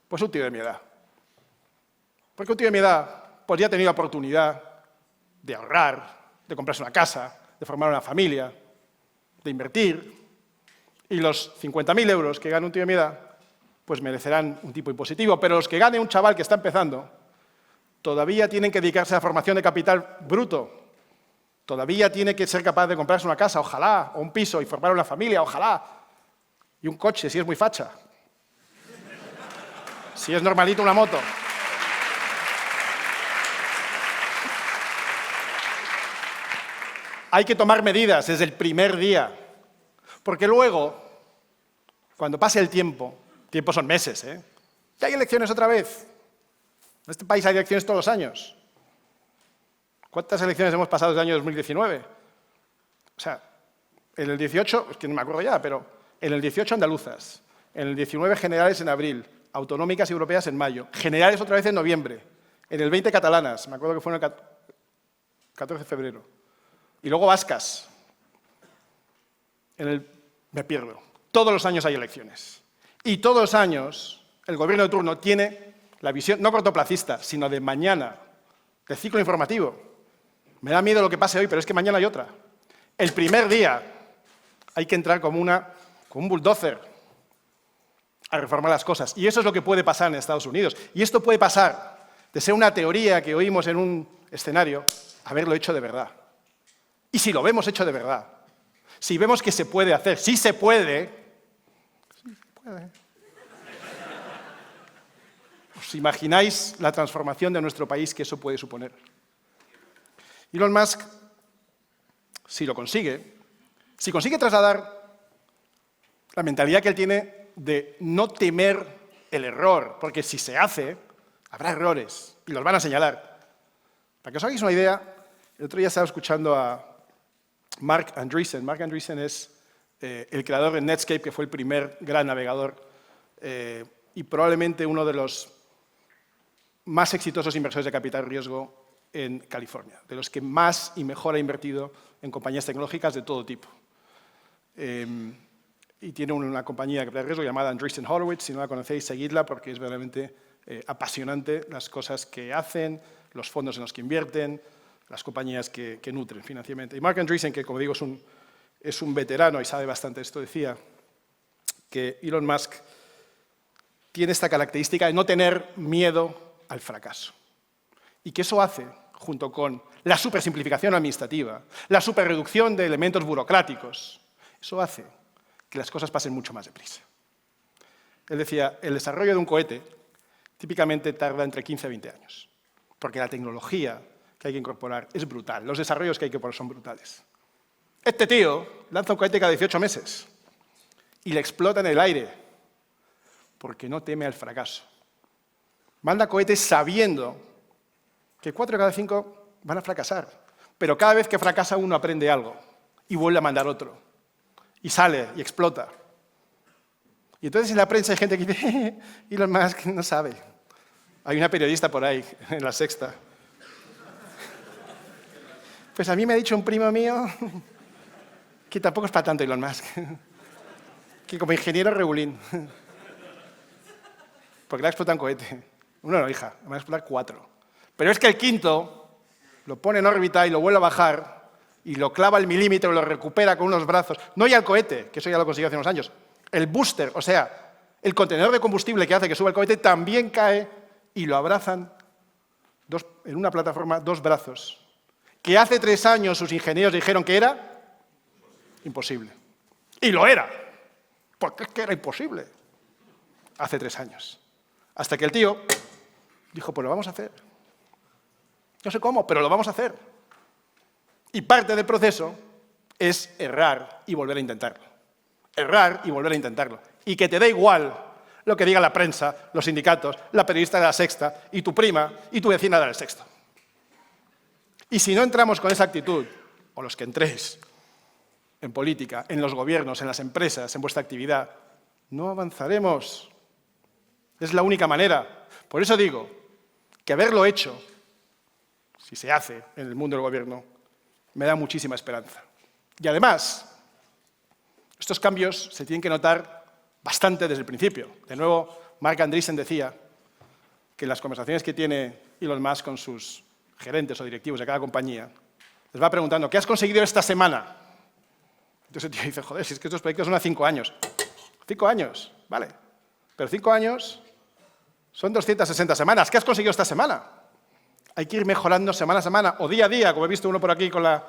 pues un tío de mi edad. Porque un tío de mi edad pues ya ha tenido oportunidad de ahorrar, de comprarse una casa, de formar una familia, de invertir, y los 50.000 euros que gane un tío de mi edad pues merecerán un tipo impositivo, pero los que gane un chaval que está empezando todavía tienen que dedicarse a la formación de capital bruto, todavía tiene que ser capaz de comprarse una casa, ojalá, o un piso y formar una familia, ojalá, y un coche si es muy facha, si es normalito una moto. Hay que tomar medidas desde el primer día, porque luego, cuando pase el tiempo son meses, ¿ya hay elecciones otra vez? En este país hay elecciones todos los años. ¿Cuántas elecciones hemos pasado desde el año 2019? O sea, en el 18, es que no me acuerdo ya, pero en el 18 andaluzas, en el 19 generales en abril, autonómicas y europeas en mayo, generales otra vez en noviembre, en el 20 catalanas, me acuerdo que fue en el 14 de febrero, y luego vascas. Me pierdo. Todos los años hay elecciones. Y todos los años el gobierno de turno tiene la visión, no cortoplacista, sino de mañana, de ciclo informativo. Me da miedo lo que pase hoy, pero es que mañana hay otra. El primer día hay que entrar como un bulldozer a reformar las cosas. Y eso es lo que puede pasar en Estados Unidos. Y esto puede pasar de ser una teoría que oímos en un escenario a haberlo hecho de verdad. Y si lo vemos hecho de verdad, si vemos que se puede hacer, sí se puede, ¿os imagináis la transformación de nuestro país que eso puede suponer? Elon Musk, si lo consigue, si consigue trasladar la mentalidad que él tiene de no temer el error, porque si se hace, habrá errores y los van a señalar. Para que os hagáis una idea, el otro día estaba escuchando a Marc Andreessen. Marc Andreessen es el creador de Netscape, que fue el primer gran navegador y probablemente uno de los más exitosos inversores de capital riesgo en California, de los que más y mejor ha invertido en compañías tecnológicas de todo tipo. Y tiene una compañía de capital riesgo llamada Andreessen Horowitz. Si no la conocéis, seguidla porque es verdaderamente apasionante las cosas que hacen, los fondos en los que invierten, las compañías que nutren financieramente. Y Marc Andreessen, que como digo es un veterano y sabe bastante esto, decía que Elon Musk tiene esta característica de no tener miedo al fracaso. Y que eso hace, junto con la supersimplificación administrativa, la superreducción de elementos burocráticos, eso hace que las cosas pasen mucho más deprisa. Él decía, el desarrollo de un cohete típicamente tarda entre 15 a 20 años, porque la tecnología que hay que incorporar es brutal, los desarrollos que hay que poner son brutales. Este tío lanza un cohete cada 18 meses y le explota en el aire porque no teme al fracaso. Manda cohetes sabiendo que 4 de cada 5 van a fracasar, pero cada vez que fracasa uno aprende algo y vuelve a mandar otro. Y sale y explota. Y entonces en la prensa hay gente que dice, Elon Musk no sabe. Hay una periodista por ahí, en La Sexta. Pues a mí me ha dicho un primo mío que tampoco es para tanto Elon Musk, que como ingeniero regulín, porque le ha explotado un cohete. Uno no, hija, me va a explotar 4. Pero es que el quinto lo pone en órbita y lo vuelve a bajar y lo clava al milímetro y lo recupera con unos brazos. No ya el cohete, que eso ya lo consiguió hace unos años. El booster, o sea, el contenedor de combustible que hace que suba el cohete, también cae y lo abrazan en una plataforma 2 brazos. Que hace 3 años sus ingenieros dijeron que era imposible. Y lo era, porque es que era imposible. Hace 3 años. Hasta que el tío dijo, pues lo vamos a hacer. No sé cómo, pero lo vamos a hacer. Y parte del proceso es errar y volver a intentarlo. Errar y volver a intentarlo. Y que te da igual lo que diga la prensa, los sindicatos, la periodista de La Sexta, y tu prima, y tu vecina de La Sexta. Y si no entramos con esa actitud, o los que entréis en política, en los gobiernos, en las empresas, en vuestra actividad, no avanzaremos. Es la única manera. Por eso digo que haberlo hecho, si se hace en el mundo del gobierno, me da muchísima esperanza. Y además, estos cambios se tienen que notar bastante desde el principio. De nuevo, Marc Andreessen decía que en las conversaciones que tiene Elon Musk con sus gerentes o directivos de cada compañía, les va preguntando, ¿qué has conseguido esta semana? Entonces el tío dice, joder, si es que estos proyectos son a 5 años. 5 años, vale. Pero 5 años son 260 semanas. ¿Qué has conseguido esta semana? Hay que ir mejorando semana a semana o día a día, como he visto uno por aquí con la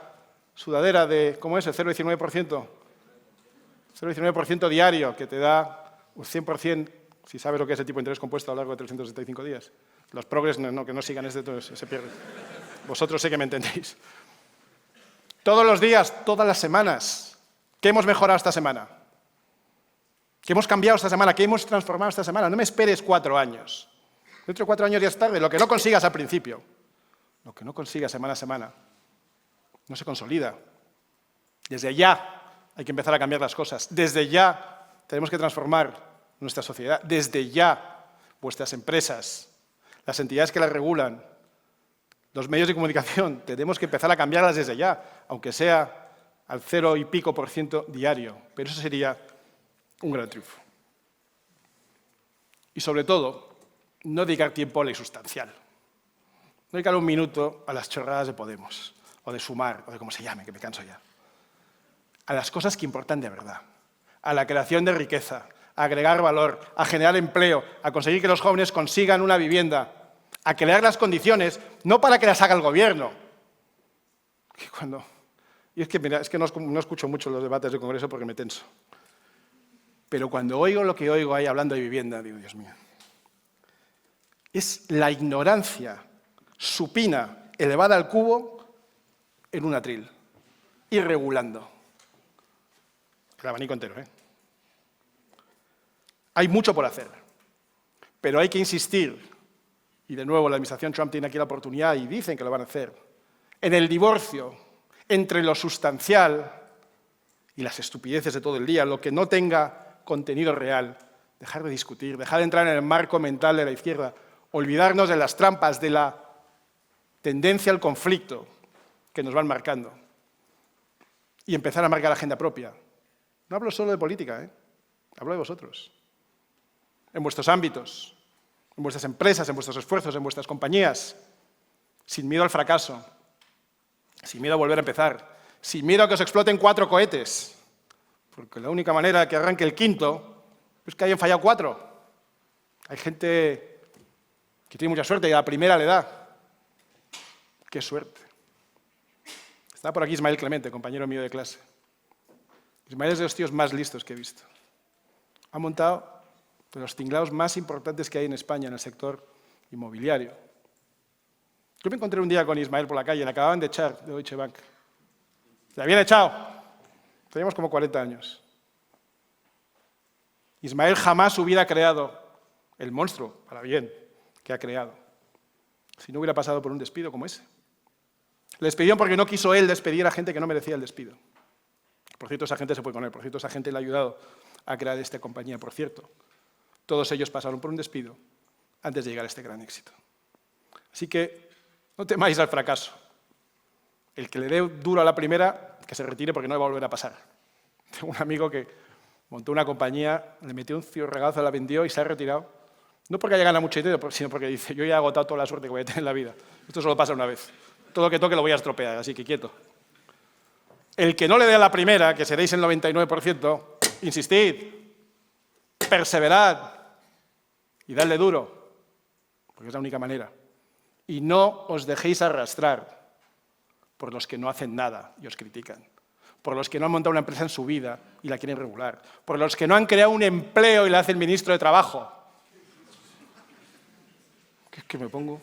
sudadera de, ¿cómo es? El 0,19%. 0,19% diario, que te da un 100%, si sabes lo que es el tipo de interés compuesto a lo largo de 365 días. Los progres, no, que no sigan se pierden. Vosotros sé que me entendéis. Todos los días, todas las semanas. ¿Qué hemos mejorado esta semana? ¿Qué hemos cambiado esta semana? ¿Qué hemos transformado esta semana? No me esperes 4 años. Dentro de 4 años ya es tarde. Lo que no consigas al principio, lo que no consigas semana a semana, no se consolida. Desde ya hay que empezar a cambiar las cosas. Desde ya tenemos que transformar nuestra sociedad. Desde ya vuestras empresas, las entidades que las regulan, los medios de comunicación, tenemos que empezar a cambiarlas desde ya, aunque sea al 0 y pico % diario. Pero eso sería un gran triunfo. Y sobre todo, no dedicar tiempo a lo insustancial. No dedicar un minuto a las chorradas de Podemos, o de Sumar, o de como se llame, que me canso ya. A las cosas que importan de verdad. A la creación de riqueza, a agregar valor, a generar empleo, a conseguir que los jóvenes consigan una vivienda, a crear las condiciones, no para que las haga el gobierno. Y es que, mira, es que no escucho mucho los debates del Congreso porque me tenso. Pero cuando oigo lo que oigo ahí hablando de vivienda, digo, Dios mío, es la ignorancia supina elevada al cubo en un atril, y regulando. El abanico entero, ¿eh? Hay mucho por hacer, pero hay que insistir, y de nuevo la administración Trump tiene aquí la oportunidad y dicen que lo van a hacer, en el divorcio entre lo sustancial y las estupideces de todo el día, lo que no tenga contenido real, dejar de discutir, dejar de entrar en el marco mental de la izquierda, olvidarnos de las trampas, de la tendencia al conflicto que nos van marcando y empezar a marcar agenda propia. No hablo solo de política, hablo de vosotros. En vuestros ámbitos, en vuestras empresas, en vuestros esfuerzos, en vuestras compañías, sin miedo al fracaso, sin miedo a volver a empezar, sin miedo a que os exploten 4 cohetes, porque la única manera de que arranque el quinto es que hayan fallado 4. Hay gente que tiene mucha suerte y a la primera le da. ¡Qué suerte! Está por aquí Ismael Clemente, compañero mío de clase. Ismael es de los tíos más listos que he visto. Ha montado de los tinglados más importantes que hay en España en el sector inmobiliario. Yo me encontré un día con Ismael por la calle, le acababan de echar de Deutsche Bank. Le habían echado. Teníamos como 40 años. Ismael jamás hubiera creado el monstruo, para bien, que ha creado, si no hubiera pasado por un despido como ese. Le despidieron porque no quiso él despedir a gente que no merecía el despido. Por cierto, esa gente se fue con él. Por cierto, esa gente le ha ayudado a crear esta compañía. Por cierto, todos ellos pasaron por un despido antes de llegar a este gran éxito. Así que no temáis al fracaso. El que le dé duro a la primera, que se retire porque no le va a volver a pasar. Tengo un amigo que montó una compañía, le metió un ciorregazo, la vendió y se ha retirado. No porque haya ganado mucho dinero, sino porque dice, yo ya he agotado toda la suerte que voy a tener en la vida. Esto solo pasa una vez. Todo lo que toque lo voy a estropear, así que quieto. El que no le dé a la primera, que seréis el 99%, insistid, perseverad y dadle duro, porque es la única manera. Y no os dejéis arrastrar por los que no hacen nada y os critican, por los que no han montado una empresa en su vida y la quieren regular, por los que no han creado un empleo y la hace el ministro de Trabajo. ¿Qué es que me pongo?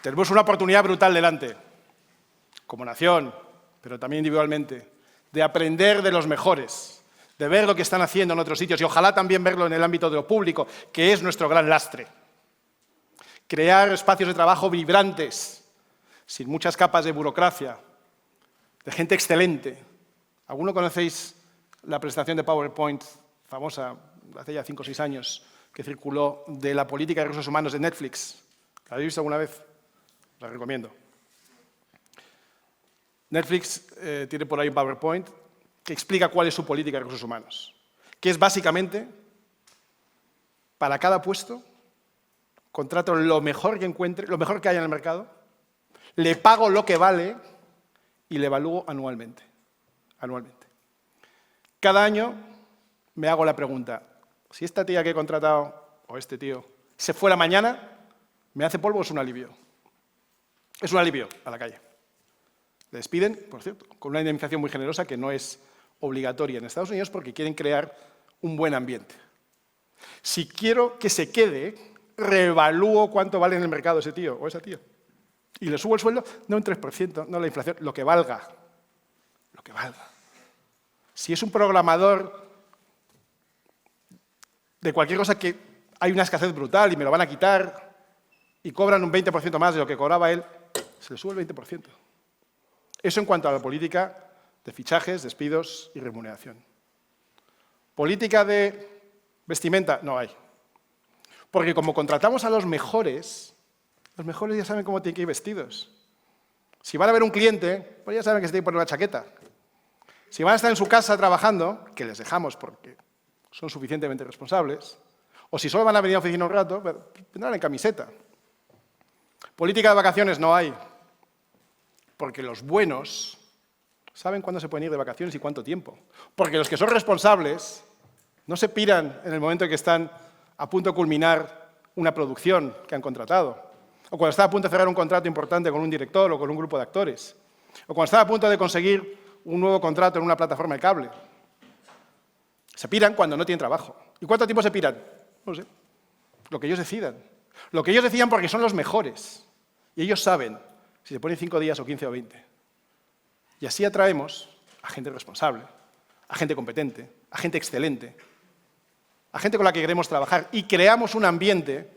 Tenemos una oportunidad brutal delante, como nación, pero también individualmente, de aprender de los mejores, de ver lo que están haciendo en otros sitios y ojalá también verlo en el ámbito de lo público, que es nuestro gran lastre. Crear espacios de trabajo vibrantes, sin muchas capas de burocracia, de gente excelente, ¿Alguno conocéis la presentación de PowerPoint famosa, hace ya 5 o 6 años, que circuló de la política de recursos humanos de Netflix? ¿La habéis visto alguna vez? La recomiendo. Netflix tiene por ahí un PowerPoint que explica cuál es su política de recursos humanos, que es básicamente, para cada puesto, contrato lo mejor que encuentre, lo mejor que haya en el mercado, le pago lo que vale y le evalúo anualmente. Cada año me hago la pregunta, si esta tía que he contratado, o este tío, se fuera mañana, ¿me hace polvo o es un alivio? Es un alivio a la calle. Le despiden, por cierto, con una indemnización muy generosa que no es obligatoria en Estados Unidos porque quieren crear un buen ambiente. Si quiero que se quede, reevalúo cuánto vale en el mercado ese tío o esa tía. Y le subo el sueldo, no un 3%, no la inflación, lo que valga. Lo que valga. Si es un programador de cualquier cosa que hay una escasez brutal y me lo van a quitar y cobran un 20% más de lo que cobraba él, se le sube el 20%. Eso en cuanto a la política de fichajes, despidos y remuneración. Política de vestimenta, no hay. Porque como contratamos a los mejores ya saben cómo tienen que ir vestidos. Si van a ver un cliente, pues ya saben que se tienen que poner una chaqueta. Si van a estar en su casa trabajando, que les dejamos porque son suficientemente responsables, o si solo van a venir a la oficina un rato, vendrán en camiseta. Política de vacaciones no hay. Porque los buenos saben cuándo se pueden ir de vacaciones y cuánto tiempo. Porque los que son responsables no se piran en el momento en que están a punto de culminar una producción que han contratado. O cuando están a punto de cerrar un contrato importante con un director o con un grupo de actores. O cuando están a punto de conseguir un nuevo contrato en una plataforma de cable. Se piran cuando no tienen trabajo. ¿Y cuánto tiempo se piran? No sé. Lo que ellos decidan. Lo que ellos decidan porque son los mejores. Y ellos saben si se ponen 5 días o 15 o 20. Y así atraemos a gente responsable, a gente competente, a gente excelente, a gente con la que queremos trabajar y creamos un ambiente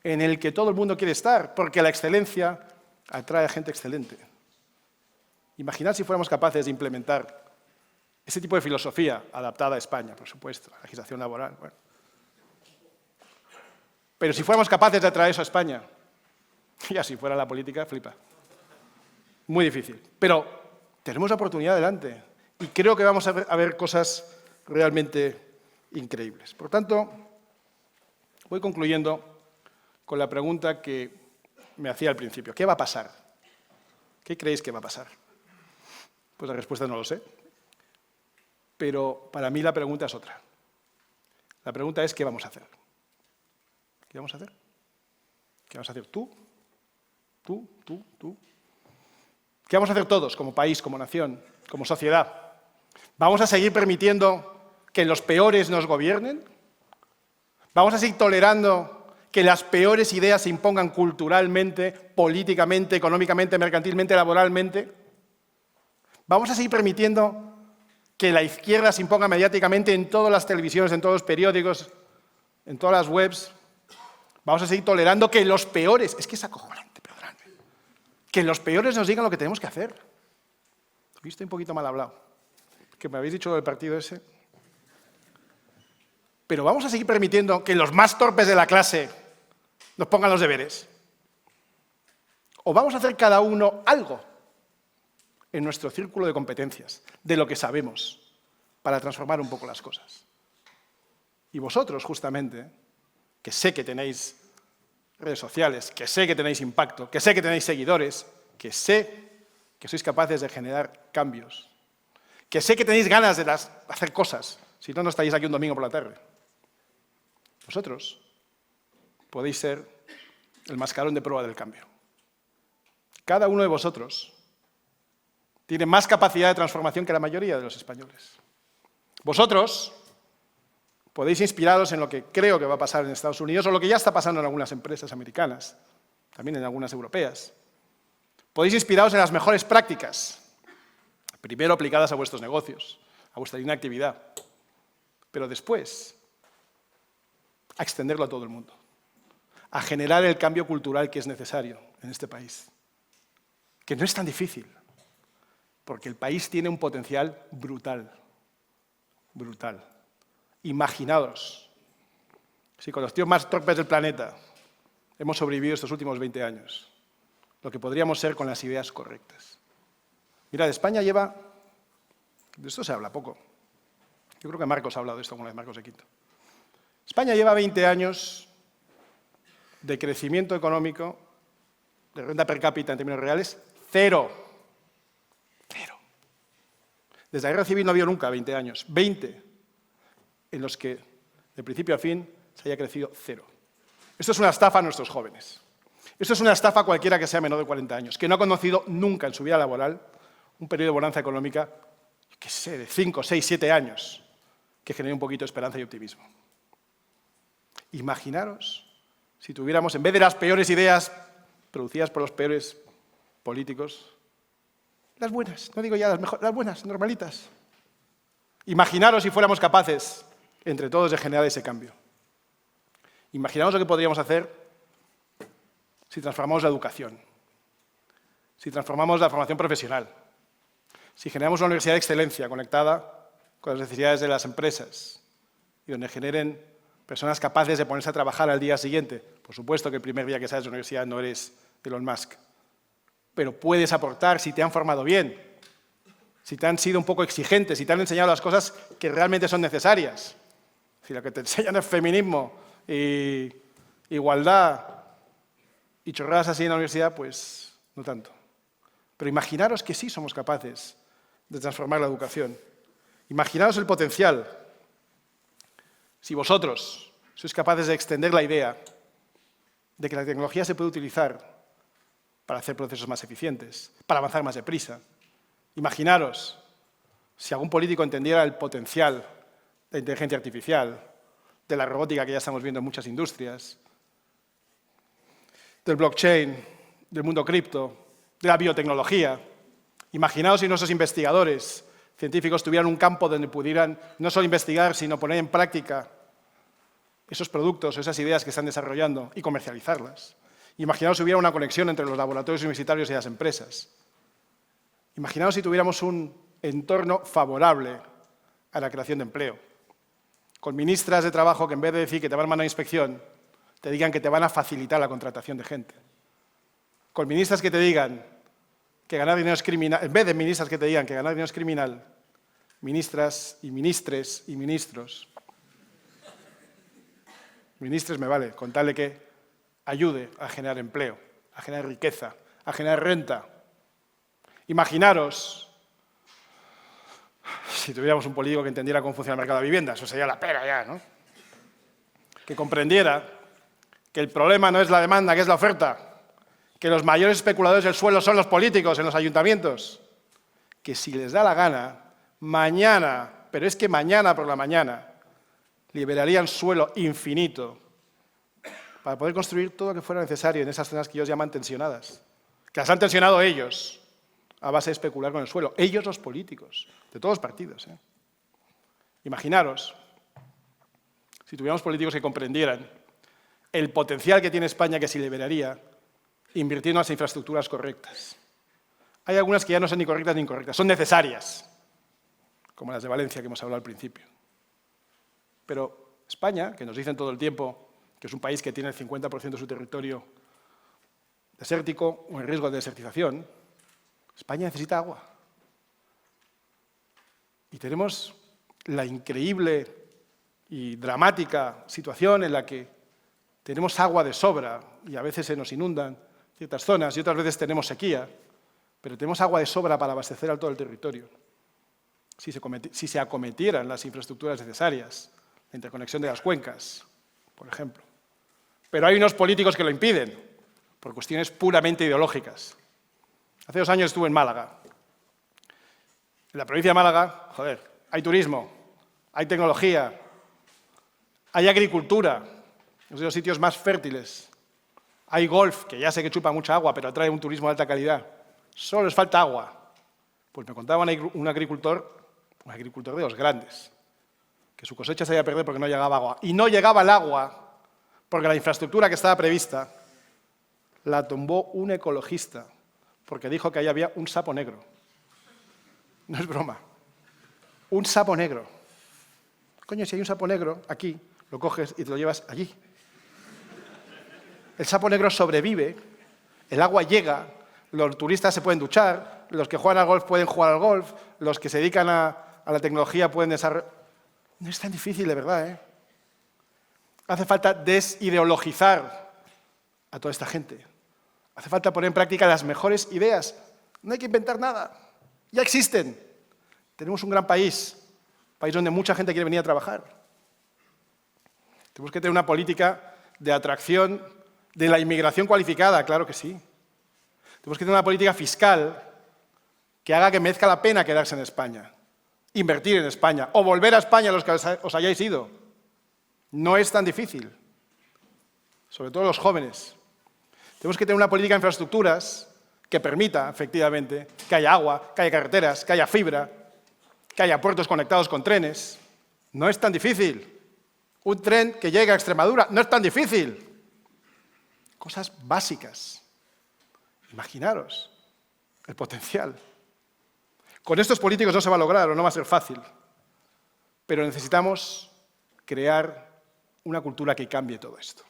en el que todo el mundo quiere estar, porque la excelencia atrae a gente excelente. Imaginad si fuéramos capaces de implementar ese tipo de filosofía adaptada a España, por supuesto, a la legislación laboral. Bueno. Pero si fuéramos capaces de atraer eso a España, y así fuera la política, flipa. Muy difícil. Pero tenemos la oportunidad delante y creo que vamos a ver cosas realmente increíbles. Por tanto, voy concluyendo con la pregunta que me hacía al principio. ¿Qué va a pasar? ¿Qué creéis que va a pasar? Pues la respuesta no lo sé. Pero para mí la pregunta es otra. La pregunta es ¿qué vamos a hacer? ¿Qué vamos a hacer? ¿Qué vamos a hacer tú? ¿Tú? ¿Qué vamos a hacer todos, como país, como nación, como sociedad? ¿Vamos a seguir permitiendo que los peores nos gobiernen? ¿Vamos a seguir tolerando que las peores ideas se impongan culturalmente, políticamente, económicamente, mercantilmente, laboralmente? ¿Vamos a seguir permitiendo que la izquierda se imponga mediáticamente en todas las televisiones, en todos los periódicos, en todas las webs? ¿Vamos a seguir tolerando que los peores, es que es acojonante, perdonadme, que los peores nos digan lo que tenemos que hacer? Hoy estoy un poquito mal hablado, que me habéis dicho del partido ese. Pero ¿vamos a seguir permitiendo que los más torpes de la clase nos pongan los deberes? ¿O vamos a hacer cada uno algo en nuestro círculo de competencias, de lo que sabemos, para transformar un poco las cosas? Y vosotros, justamente, que sé que tenéis redes sociales, que sé que tenéis impacto, que sé que tenéis seguidores, que sé que sois capaces de generar cambios, que sé que tenéis ganas de hacer cosas, si no, no estaréis aquí un domingo por la tarde. Vosotros podéis ser el mascarón de prueba del cambio. Cada uno de vosotros tiene más capacidad de transformación que la mayoría de los españoles. Vosotros podéis inspiraros en lo que creo que va a pasar en Estados Unidos o lo que ya está pasando en algunas empresas americanas, también en algunas europeas. Podéis inspiraros en las mejores prácticas, primero aplicadas a vuestros negocios, a vuestra línea de actividad, pero después a extenderlo a todo el mundo, a generar el cambio cultural que es necesario en este país, que no es tan difícil. porque el país tiene un potencial brutal. Brutal. Imaginaos si con los tíos más torpes del planeta hemos sobrevivido estos últimos 20 años, lo que podríamos ser con las ideas correctas. Mirad, España lleva... De esto se habla poco. Yo creo que Marcos ha hablado de esto alguna vez, Marcos de Quinto. España lleva 20 años de crecimiento económico, de renta per cápita en términos reales, cero. Cero. Desde la Guerra Civil no ha habido nunca 20 años, 20, en los que, de principio a fin, se haya crecido cero. Esto es una estafa a nuestros jóvenes. Esto es una estafa a cualquiera que sea menor de 40 años, que no ha conocido nunca en su vida laboral un periodo de bonanza económica, que sé, de 5, 6, 7 años, que genere un poquito de esperanza y optimismo. Imaginaros si tuviéramos, en vez de las peores ideas producidas por los peores políticos, las buenas, no digo ya las mejores, las buenas, normalitas. Imaginaros si fuéramos capaces, entre todos, de generar ese cambio. Imaginaos lo que podríamos hacer si transformamos la educación, si transformamos la formación profesional, si generamos una universidad de excelencia conectada con las necesidades de las empresas y donde generen personas capaces de ponerse a trabajar al día siguiente. Por supuesto que el primer día que sales de la universidad no eres Elon Musk, pero puedes aportar si te han formado bien, si te han sido un poco exigentes, si te han enseñado las cosas que realmente son necesarias. Si lo que te enseñan es feminismo y igualdad y chorradas así en la universidad, pues no tanto. Pero imaginaros que sí somos capaces de transformar la educación. Imaginaos el potencial. Si vosotros sois capaces de extender la idea de que la tecnología se puede utilizar para hacer procesos más eficientes, para avanzar más deprisa. Imaginaros si algún político entendiera el potencial de la inteligencia artificial, de la robótica que ya estamos viendo en muchas industrias, del blockchain, del mundo cripto, de la biotecnología. Imaginaos si nuestros investigadores científicos tuvieran un campo donde pudieran no solo investigar, sino poner en práctica esos productos, esas ideas que están desarrollando y comercializarlas. Imaginaos si hubiera una conexión entre los laboratorios universitarios y las empresas. Imaginaos si tuviéramos un entorno favorable a la creación de empleo, con ministras de trabajo que en vez de decir que te van a mandar a inspección, te digan que te van a facilitar la contratación de gente. Con ministras que te digan que ganar dinero es criminal, en vez de ministras que te digan que ganar dinero es criminal, ministras y ministres y ministros. Ministres me vale, con tal de que ayude a generar empleo, a generar riqueza, a generar renta. Imaginaros si tuviéramos un político que entendiera cómo funciona el mercado de vivienda, eso sería la pera ya, ¿no? Que comprendiera que el problema no es la demanda, que es la oferta, que los mayores especuladores del suelo son los políticos en los ayuntamientos, que si les da la gana, mañana, pero es que mañana por la mañana, liberarían suelo infinito para poder construir todo lo que fuera necesario en esas zonas que ellos llaman tensionadas, que las han tensionado ellos a base de especular con el suelo, ellos los políticos, de todos los partidos. Imaginaros si tuviéramos políticos que comprendieran el potencial que tiene España que se liberaría invirtiendo en las infraestructuras correctas. Hay algunas que ya no son ni correctas ni incorrectas, son necesarias, como las de Valencia que hemos hablado al principio. Pero España, que nos dicen todo el tiempo que es un país que tiene el 50% de su territorio desértico o en riesgo de desertización, España necesita agua. Y tenemos la increíble y dramática situación en la que tenemos agua de sobra y a veces se nos inundan ciertas zonas y otras veces tenemos sequía, pero tenemos agua de sobra para abastecer a todo el territorio. Si se acometieran las infraestructuras necesarias, la interconexión de las cuencas, por ejemplo. Pero hay unos políticos que lo impiden, por cuestiones puramente ideológicas. Hace 2 años estuve en Málaga. En la provincia de Málaga, joder, hay turismo, hay tecnología, hay agricultura, es de los sitios más fértiles. Hay golf, que ya sé que chupa mucha agua, pero atrae un turismo de alta calidad. Solo les falta agua. Pues me contaba un agricultor de los grandes, que su cosecha se iba a perder porque no llegaba agua. Y no llegaba el agua porque la infraestructura que estaba prevista la tumbó un ecologista, porque dijo que ahí había un sapo negro. no es broma. Un sapo negro. Coño, si hay un sapo negro aquí, lo coges y te lo llevas allí. El sapo negro sobrevive, el agua llega, los turistas se pueden duchar, los que juegan al golf pueden jugar al golf, los que se dedican a la tecnología pueden desarrollar... No es tan difícil, de verdad, ¿eh? Hace falta desideologizar a toda esta gente. Hace falta poner en práctica las mejores ideas. No hay que inventar nada. Ya existen. Tenemos un gran país donde mucha gente quiere venir a trabajar. Tenemos que tener una política de atracción de la inmigración cualificada, claro que sí. Tenemos que tener una política fiscal que haga que merezca la pena quedarse en España, invertir en España o volver a España los que os hayáis ido. No es tan difícil, sobre todo los jóvenes. Tenemos que tener una política de infraestructuras que permita, efectivamente, que haya agua, que haya carreteras, que haya fibra, que haya puertos conectados con trenes. No es tan difícil. Un tren que llegue a Extremadura no es tan difícil. Cosas básicas. Imaginaros el potencial. Con estos políticos no se va a lograr o no va a ser fácil, pero necesitamos crear una cultura que cambie todo esto.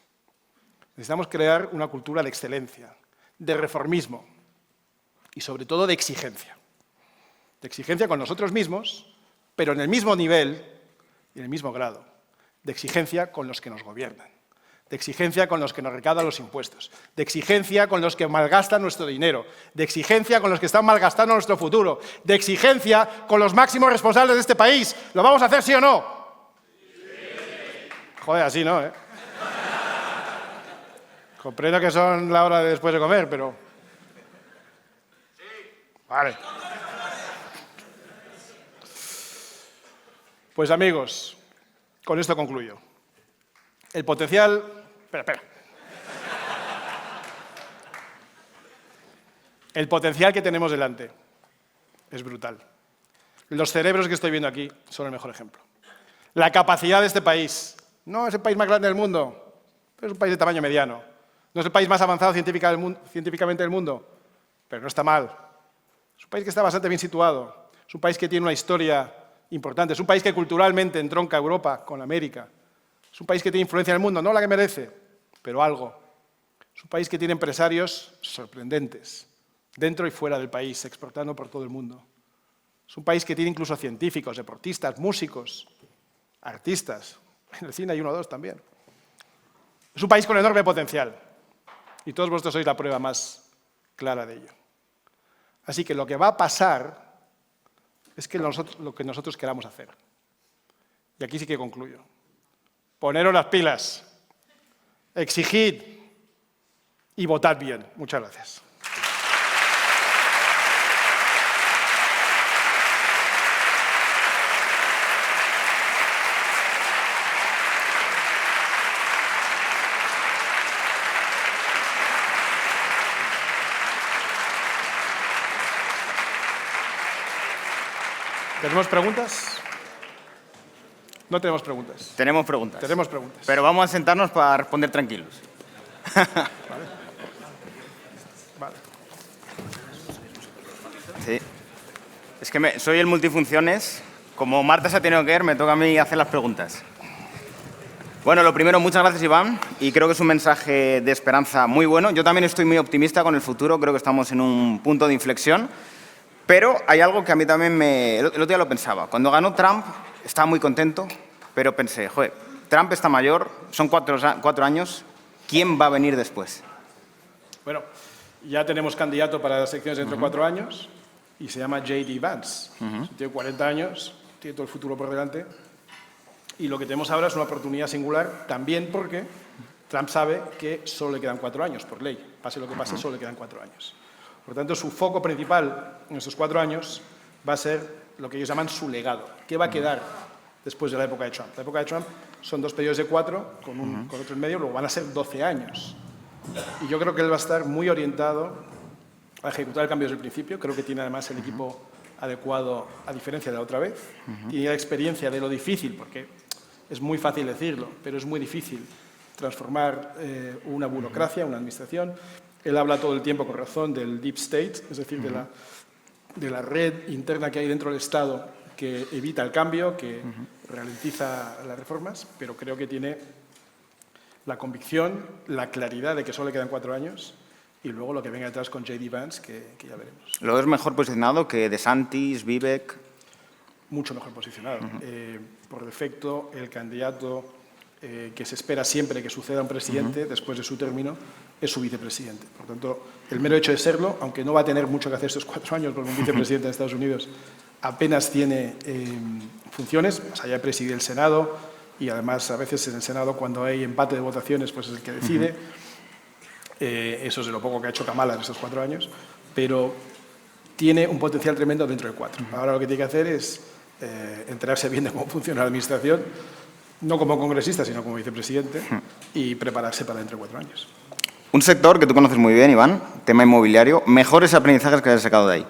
Necesitamos crear una cultura de excelencia, de reformismo y sobre todo de exigencia. De exigencia con nosotros mismos, pero en el mismo nivel y en el mismo grado. De exigencia con los que nos gobiernan. De exigencia con los que nos recaudan los impuestos, de exigencia con los que malgastan nuestro dinero, de exigencia con los que están malgastando nuestro futuro, de exigencia con los máximos responsables de este país. ¿Lo vamos a hacer, sí o no? Sí. Joder, así no, ¿eh? Comprendo que son la hora de después de comer, pero... Sí. Vale. Pues amigos, con esto concluyo. El potencial... Espera. El potencial que tenemos delante es brutal. Los cerebros que estoy viendo aquí son el mejor ejemplo. La capacidad de este país. No es el país más grande del mundo, pero es un país de tamaño mediano. No es el país más avanzado científicamente del mundo, pero no está mal. Es un país que está bastante bien situado. Es un país que tiene una historia importante. Es un país que culturalmente entronca a Europa con América. Es un país que tiene influencia en el mundo, no la que merece, pero algo. Es un país que tiene empresarios sorprendentes, dentro y fuera del país, exportando por todo el mundo. Es un país que tiene incluso científicos, deportistas, músicos, artistas. En el cine hay uno o dos también. Es un país con enorme potencial. Y todos vosotros sois la prueba más clara de ello. Así que lo que va a pasar es que lo que nosotros queramos hacer. Y aquí sí que concluyo. Poneros las pilas, exigid y votad bien. Muchas gracias. ¿Tenemos preguntas? No tenemos preguntas. Tenemos preguntas. Tenemos preguntas. Pero vamos a sentarnos para responder tranquilos. Vale. Sí. Es que soy el multifunciones. Como Marta se ha tenido que ir, me toca a mí hacer las preguntas. Bueno, lo primero, muchas gracias, Iván. Y creo que es un mensaje de esperanza muy bueno. Yo también estoy muy optimista con el futuro. Creo que estamos en un punto de inflexión. Pero hay algo que a mí también el otro día lo pensaba. Cuando ganó Trump, estaba muy contento, pero pensé, joder, Trump está mayor, son 4 años, ¿quién va a venir después? Bueno, ya tenemos candidato para las elecciones dentro de 4 años y se llama J.D. Vance. Tiene 40 años, tiene todo el futuro por delante y lo que tenemos ahora es una oportunidad singular también porque Trump sabe que solo le quedan 4 años, por ley. Pase lo que pase, solo le quedan 4 años. Por lo tanto, su foco principal en estos 4 años va a ser lo que ellos llaman su legado. ¿Qué va a quedar después de la época de Trump? La época de Trump son 2 periodos de 4, con otro en medio, luego van a ser 12 años. Y yo creo que él va a estar muy orientado a ejecutar el cambio desde el principio. Creo que tiene además el equipo adecuado, a diferencia de la otra vez. Tiene la experiencia de lo difícil, porque es muy fácil decirlo, pero es muy difícil transformar una burocracia, una administración. Él habla todo el tiempo, con razón, del deep state, es decir, de la red interna que hay dentro del Estado que evita el cambio, que ralentiza las reformas, pero creo que tiene la convicción, la claridad de que solo le quedan 4 años y luego lo que venga detrás con J.D. Vance, que ya veremos. ¿Lo ves mejor posicionado que DeSantis, Vivek? Mucho mejor posicionado. Por defecto, el candidato que se espera siempre que suceda a un presidente después de su término es su vicepresidente. Por tanto, el mero hecho de serlo, aunque no va a tener mucho que hacer estos 4 años, porque un vicepresidente de Estados Unidos apenas tiene funciones, más allá de presidir el Senado, y además a veces en el Senado cuando hay empate de votaciones pues es el que decide. Eso es de lo poco que ha hecho Kamala en estos 4 años, pero tiene un potencial tremendo dentro de 4. Ahora lo que tiene que hacer es enterarse bien de cómo funciona la administración, no como congresista, sino como vicepresidente, y prepararse para dentro de 4 años. Un sector que tú conoces muy bien, Iván, tema inmobiliario, mejores aprendizajes que hayas sacado de ahí.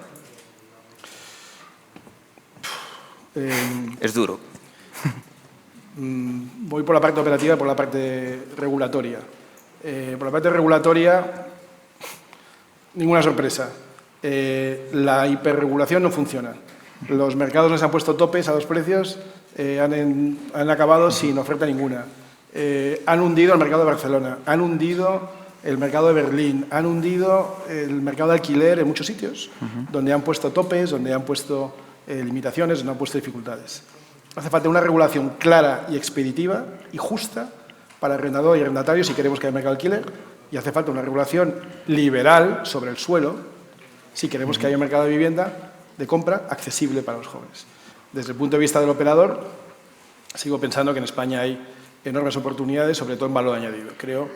Es duro. Voy por la parte operativa y por la parte regulatoria. Por la parte regulatoria, ninguna sorpresa. La hiperregulación no funciona. Los mercados les han puesto topes a los precios, han acabado sin oferta ninguna. Han hundido el mercado de Barcelona, han hundido el mercado de Berlín, han hundido el mercado de alquiler en muchos sitios, donde han puesto topes, donde han puesto limitaciones, donde han puesto dificultades. Hace falta una regulación clara y expeditiva y justa para arrendador y arrendatario si queremos que haya mercado de alquiler, y hace falta una regulación liberal sobre el suelo si queremos que haya un mercado de vivienda de compra accesible para los jóvenes. Desde el punto de vista del operador, sigo pensando que en España hay enormes oportunidades, sobre todo en valor añadido. Creo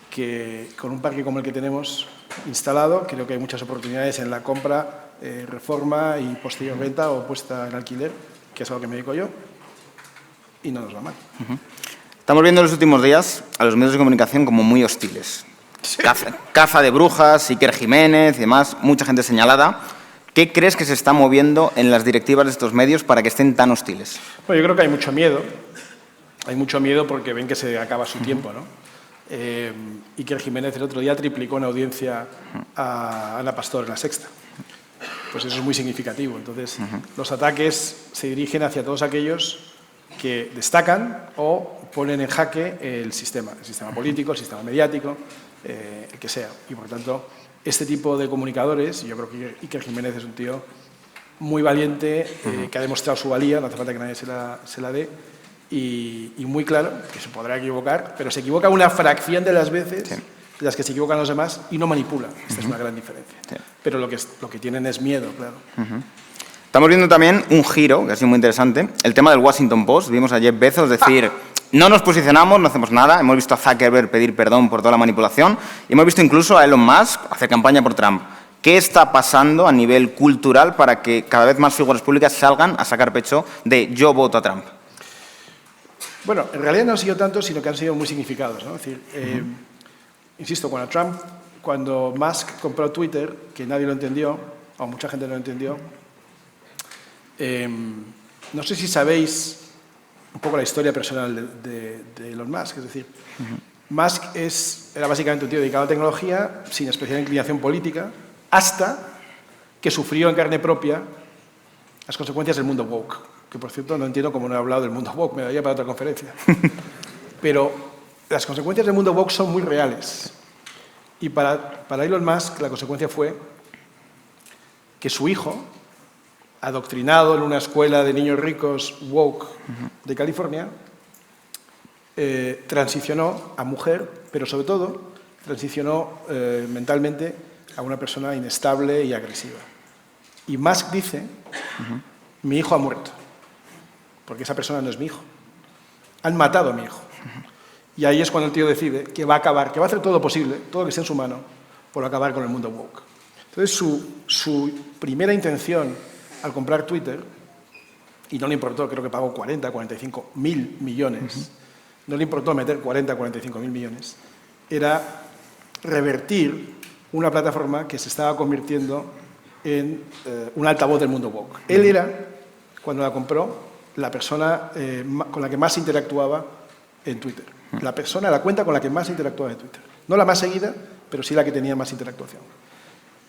que con un parque como el que tenemos instalado, creo que hay muchas oportunidades en la compra, reforma y posterior venta o puesta en alquiler, que es a lo que me dedico yo, y no nos va mal. Estamos viendo en los últimos días a los medios de comunicación como muy hostiles. Sí. Caza de brujas, Iker Jiménez y demás, mucha gente señalada. ¿Qué crees que se está moviendo en las directivas de estos medios para que estén tan hostiles? Bueno, yo creo que hay mucho miedo. Hay mucho miedo porque ven que se acaba su tiempo, ¿no? Iker Jiménez el otro día triplicó en audiencia a Ana Pastor en La Sexta. Pues eso es muy significativo. Entonces, los ataques se dirigen hacia todos aquellos que destacan o ponen en jaque el sistema político, el sistema mediático, el que sea. Y, por tanto, este tipo de comunicadores, yo creo que Iker Jiménez es un tío muy valiente, que ha demostrado su valía, no hace falta que nadie se la dé, y muy claro, que se podrá equivocar, pero se equivoca una fracción de las veces de las que se equivocan los demás y no manipula. Esta es una gran diferencia. Pero lo que tienen es miedo, claro. Estamos viendo también un giro, que ha sido muy interesante, el tema del Washington Post. Vimos a Jeff Bezos decir, no nos posicionamos, no hacemos nada. Hemos visto a Zuckerberg pedir perdón por toda la manipulación y hemos visto incluso a Elon Musk hacer campaña por Trump. ¿Qué está pasando a nivel cultural para que cada vez más figuras públicas salgan a sacar pecho de yo voto a Trump? Bueno, en realidad no han sido tantos, sino que han sido muy significados, ¿no? Es decir, insisto, cuando Musk compró Twitter, que nadie lo entendió, o mucha gente no lo entendió, no sé si sabéis un poco la historia personal de Elon Musk. Es decir, Musk era básicamente un tío dedicado a la tecnología, sin especial inclinación política, hasta que sufrió en carne propia las consecuencias del mundo woke. Que, por cierto, no entiendo cómo no he hablado del mundo woke, me daría para otra conferencia. Pero las consecuencias del mundo woke son muy reales. Y para Elon Musk la consecuencia fue que su hijo, adoctrinado en una escuela de niños ricos woke de California, transicionó a mujer, pero sobre todo transicionó mentalmente a una persona inestable y agresiva. Y Musk dice, mi hijo ha muerto, porque esa persona no es mi hijo. Han matado a mi hijo. Y ahí es cuando el tío decide que va a acabar, que va a hacer todo lo posible, todo lo que esté en su mano, por acabar con el mundo woke. Entonces, su primera intención al comprar Twitter, y no le importó, creo que pagó 40, 45 mil millones, no le importó meter 40, 45 mil millones, era revertir una plataforma que se estaba convirtiendo en un altavoz del mundo woke. Él era, cuando la compró, la persona con la que más interactuaba en Twitter. La cuenta con la que más interactuaba en Twitter. No la más seguida, pero sí la que tenía más interactuación.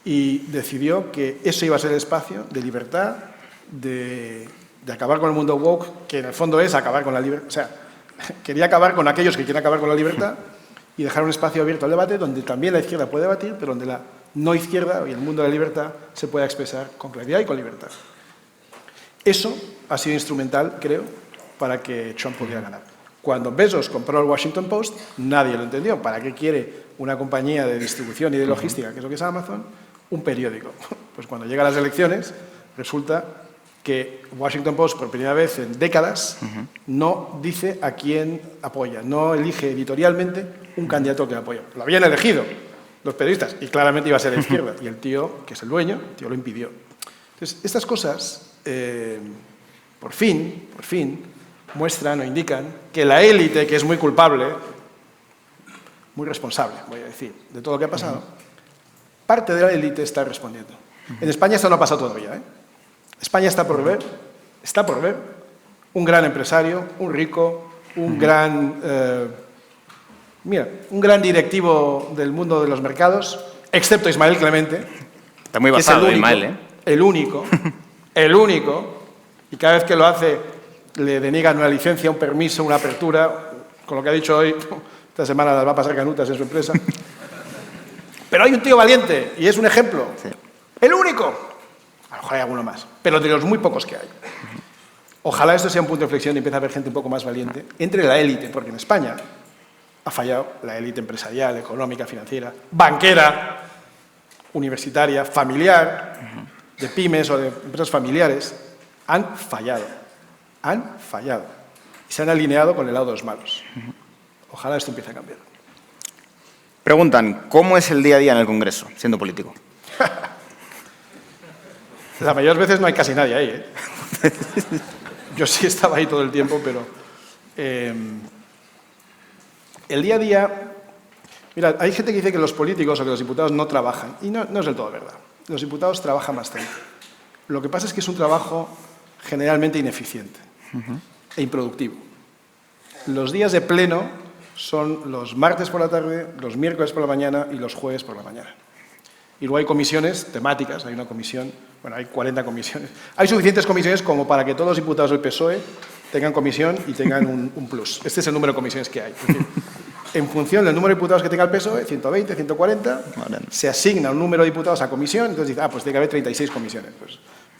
y decidió que eso iba a ser el espacio de libertad, de acabar con el mundo woke, que en el fondo es acabar con la libertad. O sea, quería acabar con aquellos que quieren acabar con la libertad y dejar un espacio abierto al debate donde también la izquierda puede debatir, pero donde la no izquierda y el mundo de la libertad se pueda expresar con claridad y con libertad. Eso ha sido instrumental, creo, para que Trump pudiera ganar. Cuando Bezos compró el Washington Post, nadie lo entendió. ¿Para qué quiere una compañía de distribución y de logística, que es lo que es Amazon, un periódico? Pues cuando llegan las elecciones, resulta que Washington Post, por primera vez en décadas, no dice a quién apoya, no elige editorialmente un candidato que apoya. Lo habían elegido los periodistas y claramente iba a ser de izquierda. Y el tío, que es el dueño, el tío lo impidió. Entonces, estas cosas, por fin, muestran o indican que la élite, que es muy culpable, muy responsable, voy a decir, de todo lo que ha pasado, parte de la élite está respondiendo. En España esto no ha pasado todavía, ¿eh? España está por ver un gran empresario, un rico, un gran directivo del mundo de los mercados, excepto Ismael Clemente. Está muy basado, Ismael, ¿eh? El único, y cada vez que lo hace le deniegan una licencia, un permiso, una apertura, con lo que ha dicho hoy, esta semana las va a pasar canutas en su empresa. Pero hay un tío valiente, y es un ejemplo. Sí. El único. A lo mejor hay alguno más, pero de los muy pocos que hay. Ojalá esto sea un punto de inflexión y empiece a haber gente un poco más valiente entre la élite, porque en España ha fallado la élite empresarial, económica, financiera, banquera, universitaria, familiar, de pymes o de empresas familiares, han fallado. Y se han alineado con el lado de los malos. Ojalá esto empiece a cambiar. Preguntan, ¿cómo es el día a día en el Congreso, siendo político? La mayor veces no hay casi nadie ahí, ¿eh? Yo sí estaba ahí todo el tiempo, pero el día a día... Mira, hay gente que dice que los políticos o que los diputados no trabajan, y no es del todo verdad. Los diputados trabajan bastante. Lo que pasa es que es un trabajo generalmente ineficiente e improductivo. Los días de pleno son los martes por la tarde, los miércoles por la mañana y los jueves por la mañana. Y luego hay comisiones temáticas, hay una comisión, bueno, hay 40 comisiones. Hay suficientes comisiones como para que todos los diputados del PSOE tengan comisión y tengan un plus. Este es el número de comisiones que hay. Es decir, en función del número de diputados que tenga el PSOE, 120, 140, se asigna un número de diputados a comisión, entonces dice, pues tiene que haber 36 comisiones.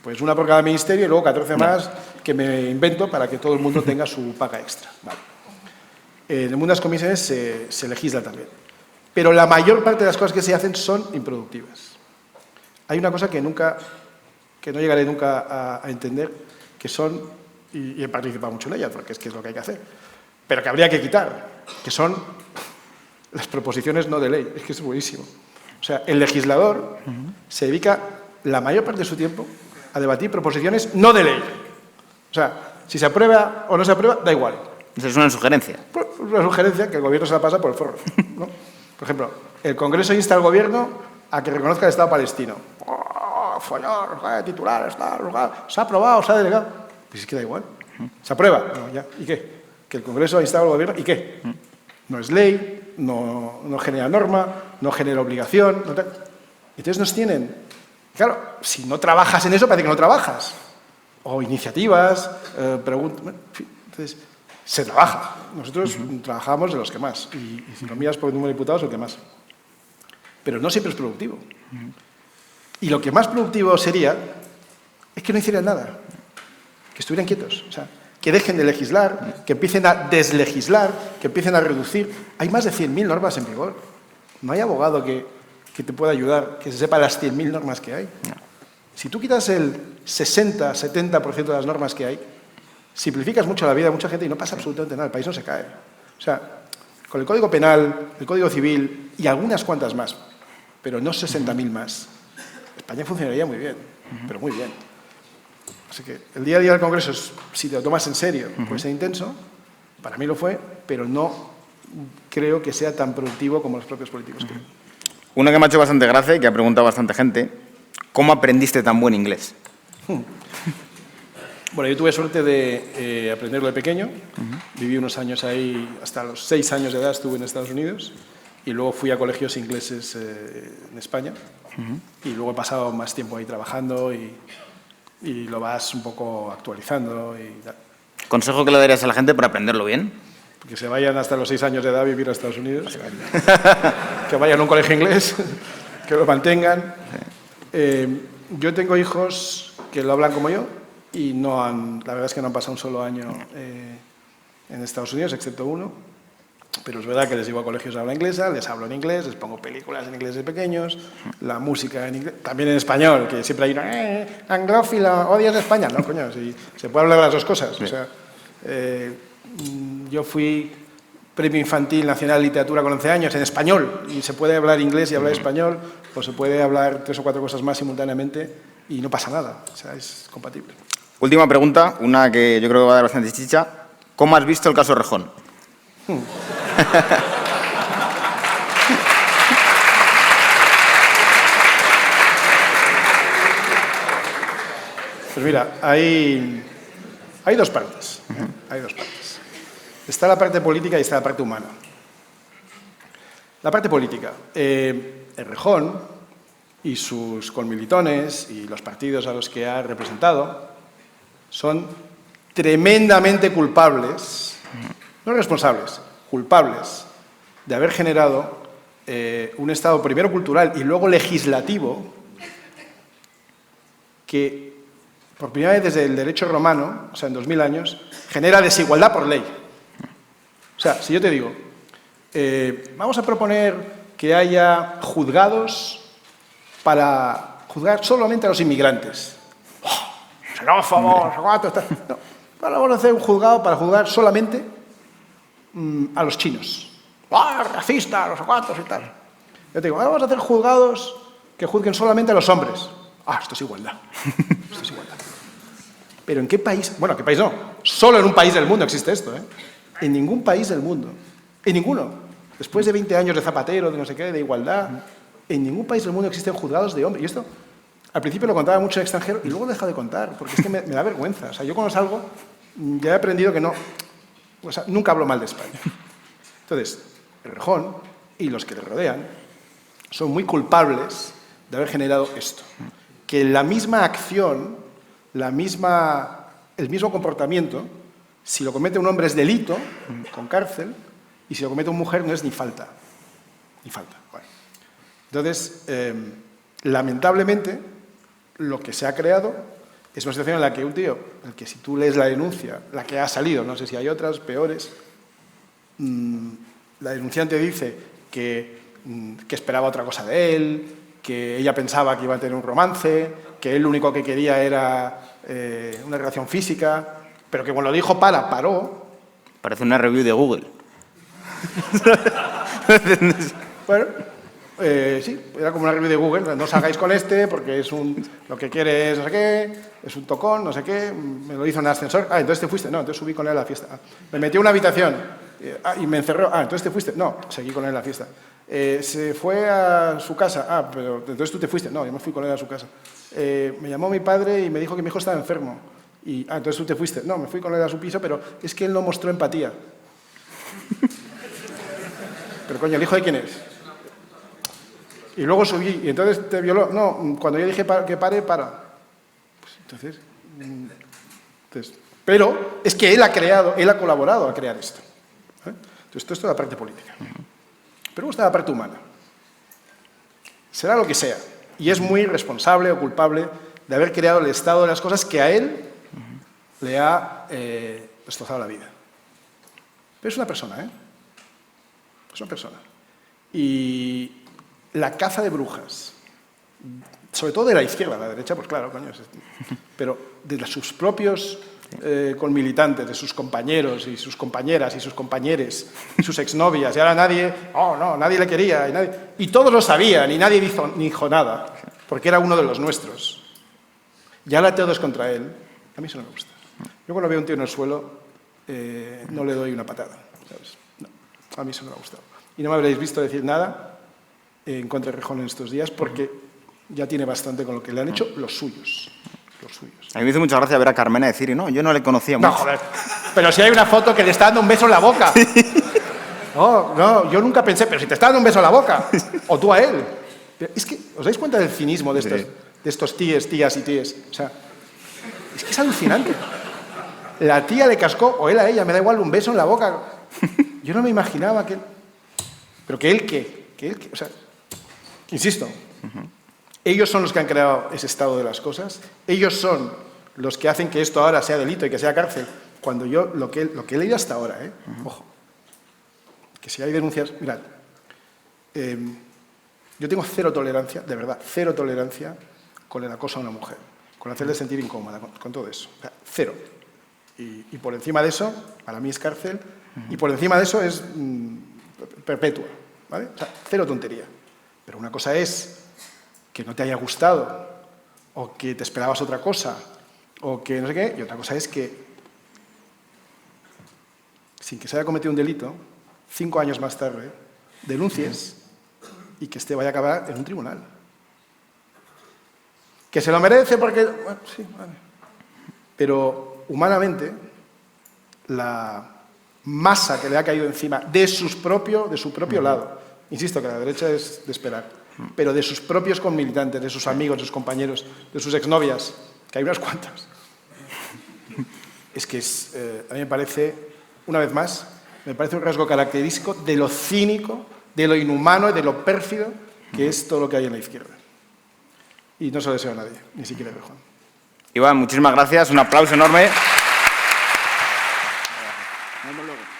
Pues una por cada ministerio y luego 14 más que me invento para que todo el mundo tenga su paga extra. Vale. En el mundo de las comisiones se legisla también. Pero la mayor parte de las cosas que se hacen son improductivas. Hay una cosa que no llegaré nunca a entender, que son, y he participado mucho en ellas, porque es que es lo que hay que hacer, pero que habría que quitar, que son las proposiciones no de ley. Es que es buenísimo. O sea, el legislador se dedica la mayor parte de su tiempo a debatir proposiciones no de ley. O sea, si se aprueba o no se aprueba, da igual. Eso es una sugerencia. Una sugerencia que el gobierno se la pasa por el forro, ¿no? Por ejemplo, el Congreso insta al gobierno a que reconozca el Estado palestino. Follar, titular, se ha aprobado, se ha delegado. Pues es que da igual. ¿Se aprueba? No, ya. ¿Y qué? Que el Congreso ha instado al gobierno. ¿Y qué? No es ley, no genera norma, no genera obligación. Entonces nos tienen... Claro, si no trabajas en eso, parece que no trabajas. O iniciativas, preguntas... Entonces, se trabaja. Nosotros trabajamos de los que más. Y si lo miras por el número de diputados, el que más. Pero no siempre es productivo. Y lo que más productivo sería es que no hicieran nada. Que estuvieran quietos. O sea, que dejen de legislar, que empiecen a deslegislar, que empiecen a reducir. Hay más de 100.000 normas en vigor. No hay abogado que te pueda ayudar, que se sepa las 100.000 normas que hay. No. Si tú quitas el 60-70% de las normas que hay, simplificas mucho la vida de mucha gente y no pasa absolutamente nada. El país no se cae. O sea, con el Código Penal, el Código Civil y algunas cuantas más, pero no 60.000 más, España funcionaría muy bien, pero muy bien. Así que el día a día del Congreso, si te lo tomas en serio, puede ser intenso. Para mí lo fue, pero no creo que sea tan productivo como los propios políticos creen. Una que me ha hecho bastante gracia y que ha preguntado bastante gente, ¿cómo aprendiste tan buen inglés? Bueno, yo tuve suerte de aprenderlo de pequeño. Viví unos años ahí, hasta los 6 años de edad estuve en Estados Unidos y luego fui a colegios ingleses en España. Y luego he pasado más tiempo ahí trabajando y lo vas un poco actualizando. ¿Consejo que le darías a la gente para aprenderlo bien? Que se vayan hasta los 6 años de edad a vivir a Estados Unidos. Que vayan a un colegio inglés, que lo mantengan. Yo tengo hijos que lo hablan como yo y la verdad es que no han pasado un solo año en Estados Unidos, excepto uno. Pero es verdad que les llevo a colegios de habla inglesa, les hablo en inglés, les pongo películas en inglés de pequeños, la música en inglés, también en español, que siempre hay una anglófilo, odias España. No, coño, si se puede hablar de las dos cosas. Sí. O sea, yo fui premio infantil nacional de literatura con 11 años en español, y se puede hablar inglés y hablar español, o se puede hablar 3 o 4 cosas más simultáneamente y no pasa nada. O sea, es compatible. Última pregunta, una que yo creo que va a dar bastante chicha. ¿Cómo has visto el caso Rejón? Pues mira, hay 2 partes. Hay 2 partes. Está la parte política y está la parte humana. La parte política. Errejón y sus conmilitones y los partidos a los que ha representado son tremendamente culpables, no responsables, culpables de haber generado un Estado primero cultural y luego legislativo que, por primera vez desde el derecho romano, o sea, en 2000 años, genera desigualdad por ley. O sea, si yo te digo, vamos a proponer que haya juzgados para juzgar solamente a los inmigrantes. Xenófobos, no, vamos a hacer un juzgado para juzgar solamente a los chinos. Racistas, los cuantos y tal. Yo te digo, vamos a hacer juzgados que juzguen solamente a los hombres. Esto es igualdad. Esto es igualdad. Pero ¿en qué país? Bueno, ¿qué país no? Solo en un país del mundo existe esto, ¿eh? En ningún país del mundo. En ninguno. Después de 20 años de Zapatero, de no sé qué, de igualdad, en ningún país del mundo existen juzgados de hombres. Y esto, al principio lo contaba mucho en extranjero y luego he dejado de contar, porque es que me da vergüenza. O sea, yo cuando salgo ya he aprendido que no... O sea, nunca hablo mal de España. Entonces, Errejón y los que le rodean son muy culpables de haber generado esto. Que la misma acción, el mismo comportamiento, si lo comete un hombre es delito, con cárcel, y si lo comete una mujer no es ni falta. Ni falta. Bueno. Entonces, lamentablemente, lo que se ha creado es una situación en la que un tío, el que si tú lees la denuncia, la que ha salido, no sé si hay otras peores, la denunciante dice que esperaba otra cosa de él, que ella pensaba que iba a tener un romance, que él lo único que quería era una relación física, pero que cuando lo dijo paró. Parece una review de Google. Bueno, sí, era como una review de Google, no os hagáis con este porque es lo que quiere es no sé qué, es un tocón, no sé qué, me lo hizo en el ascensor, entonces te fuiste, no, entonces subí con él a la fiesta, me metí a una habitación y me encerró, entonces te fuiste, no, seguí con él a la fiesta, se fue a su casa, pero entonces tú te fuiste, no, yo me fui con él a su casa, me llamó mi padre y me dijo que mi hijo estaba enfermo, y entonces tú te fuiste, no, me fui con él a su piso, pero es que él no mostró empatía. Pero coño, ¿el hijo de quién es? Y luego subí, y entonces te violó. No, cuando yo dije que pare, para. Pues entonces, pero es que él ha colaborado a crear esto. Entonces, esto es toda la parte política. Pero luego está la parte humana. Será lo que sea. Y es muy responsable o culpable de haber creado el estado de las cosas que a él le ha destrozado la vida. Pero es una persona, ¿eh? Es una persona. Y la caza de brujas, sobre todo de la izquierda, la derecha, pues claro, coño, pero de sus propios conmilitantes, de sus compañeros y sus compañeras y sus compañeres y sus exnovias, y ahora nadie le quería, y todos lo sabían y nadie dijo nada, porque era uno de los nuestros. Y ahora todo es contra él. A mí eso no me gusta. Yo cuando veo a un tío en el suelo, no le doy una patada, ¿sabes? No, a mí eso no me ha gustado. Y no me habréis visto decir nada en contra de Errejón en estos días, porque ya tiene bastante con lo que le han hecho los suyos. A mí me hizo mucha gracia ver a Carmena decir, no, yo no le conocía mucho. No, joder, pero si hay una foto que le está dando un beso en la boca. No, yo nunca pensé, pero si te está dando un beso en la boca, o tú a él. Pero es que, ¿os dais cuenta del cinismo de estos tías y tíes? O sea, es que es alucinante. La tía le cascó, o él a ella, me da igual, un beso en la boca. Yo no me imaginaba que... Pero que él qué, o sea, insisto, ellos son los que han creado ese estado de las cosas, ellos son los que hacen que esto ahora sea delito y que sea cárcel, cuando yo, lo que he leído hasta ahora, ojo, que si hay denuncias, mirad, yo tengo cero tolerancia, de verdad, cero tolerancia con el acoso a una mujer, con hacerle sentir incómoda, con todo eso, o sea, cero. Y por encima de eso, para mí es cárcel, y por encima de eso es perpetua, ¿vale? O sea, cero tontería. Pero una cosa es que no te haya gustado, o que te esperabas otra cosa, o que no sé qué, y otra cosa es que, sin que se haya cometido un delito, 5 años más tarde, denuncies y que este vaya a acabar en un tribunal. ¿Que se lo merece porque...? Bueno, sí, vale. Pero humanamente, la masa que le ha caído encima de su propio lado, insisto que la derecha es de esperar, pero de sus propios conmilitantes, de sus amigos, de sus compañeros, de sus exnovias, que hay unas cuantas, es que a mí me parece, una vez más, me parece un rasgo característico de lo cínico, de lo inhumano y de lo pérfido que es todo lo que hay en la izquierda. Y no se lo deseo a nadie, ni siquiera a Juan. Iván, muchísimas gracias. Un aplauso enorme. Nos vemos luego.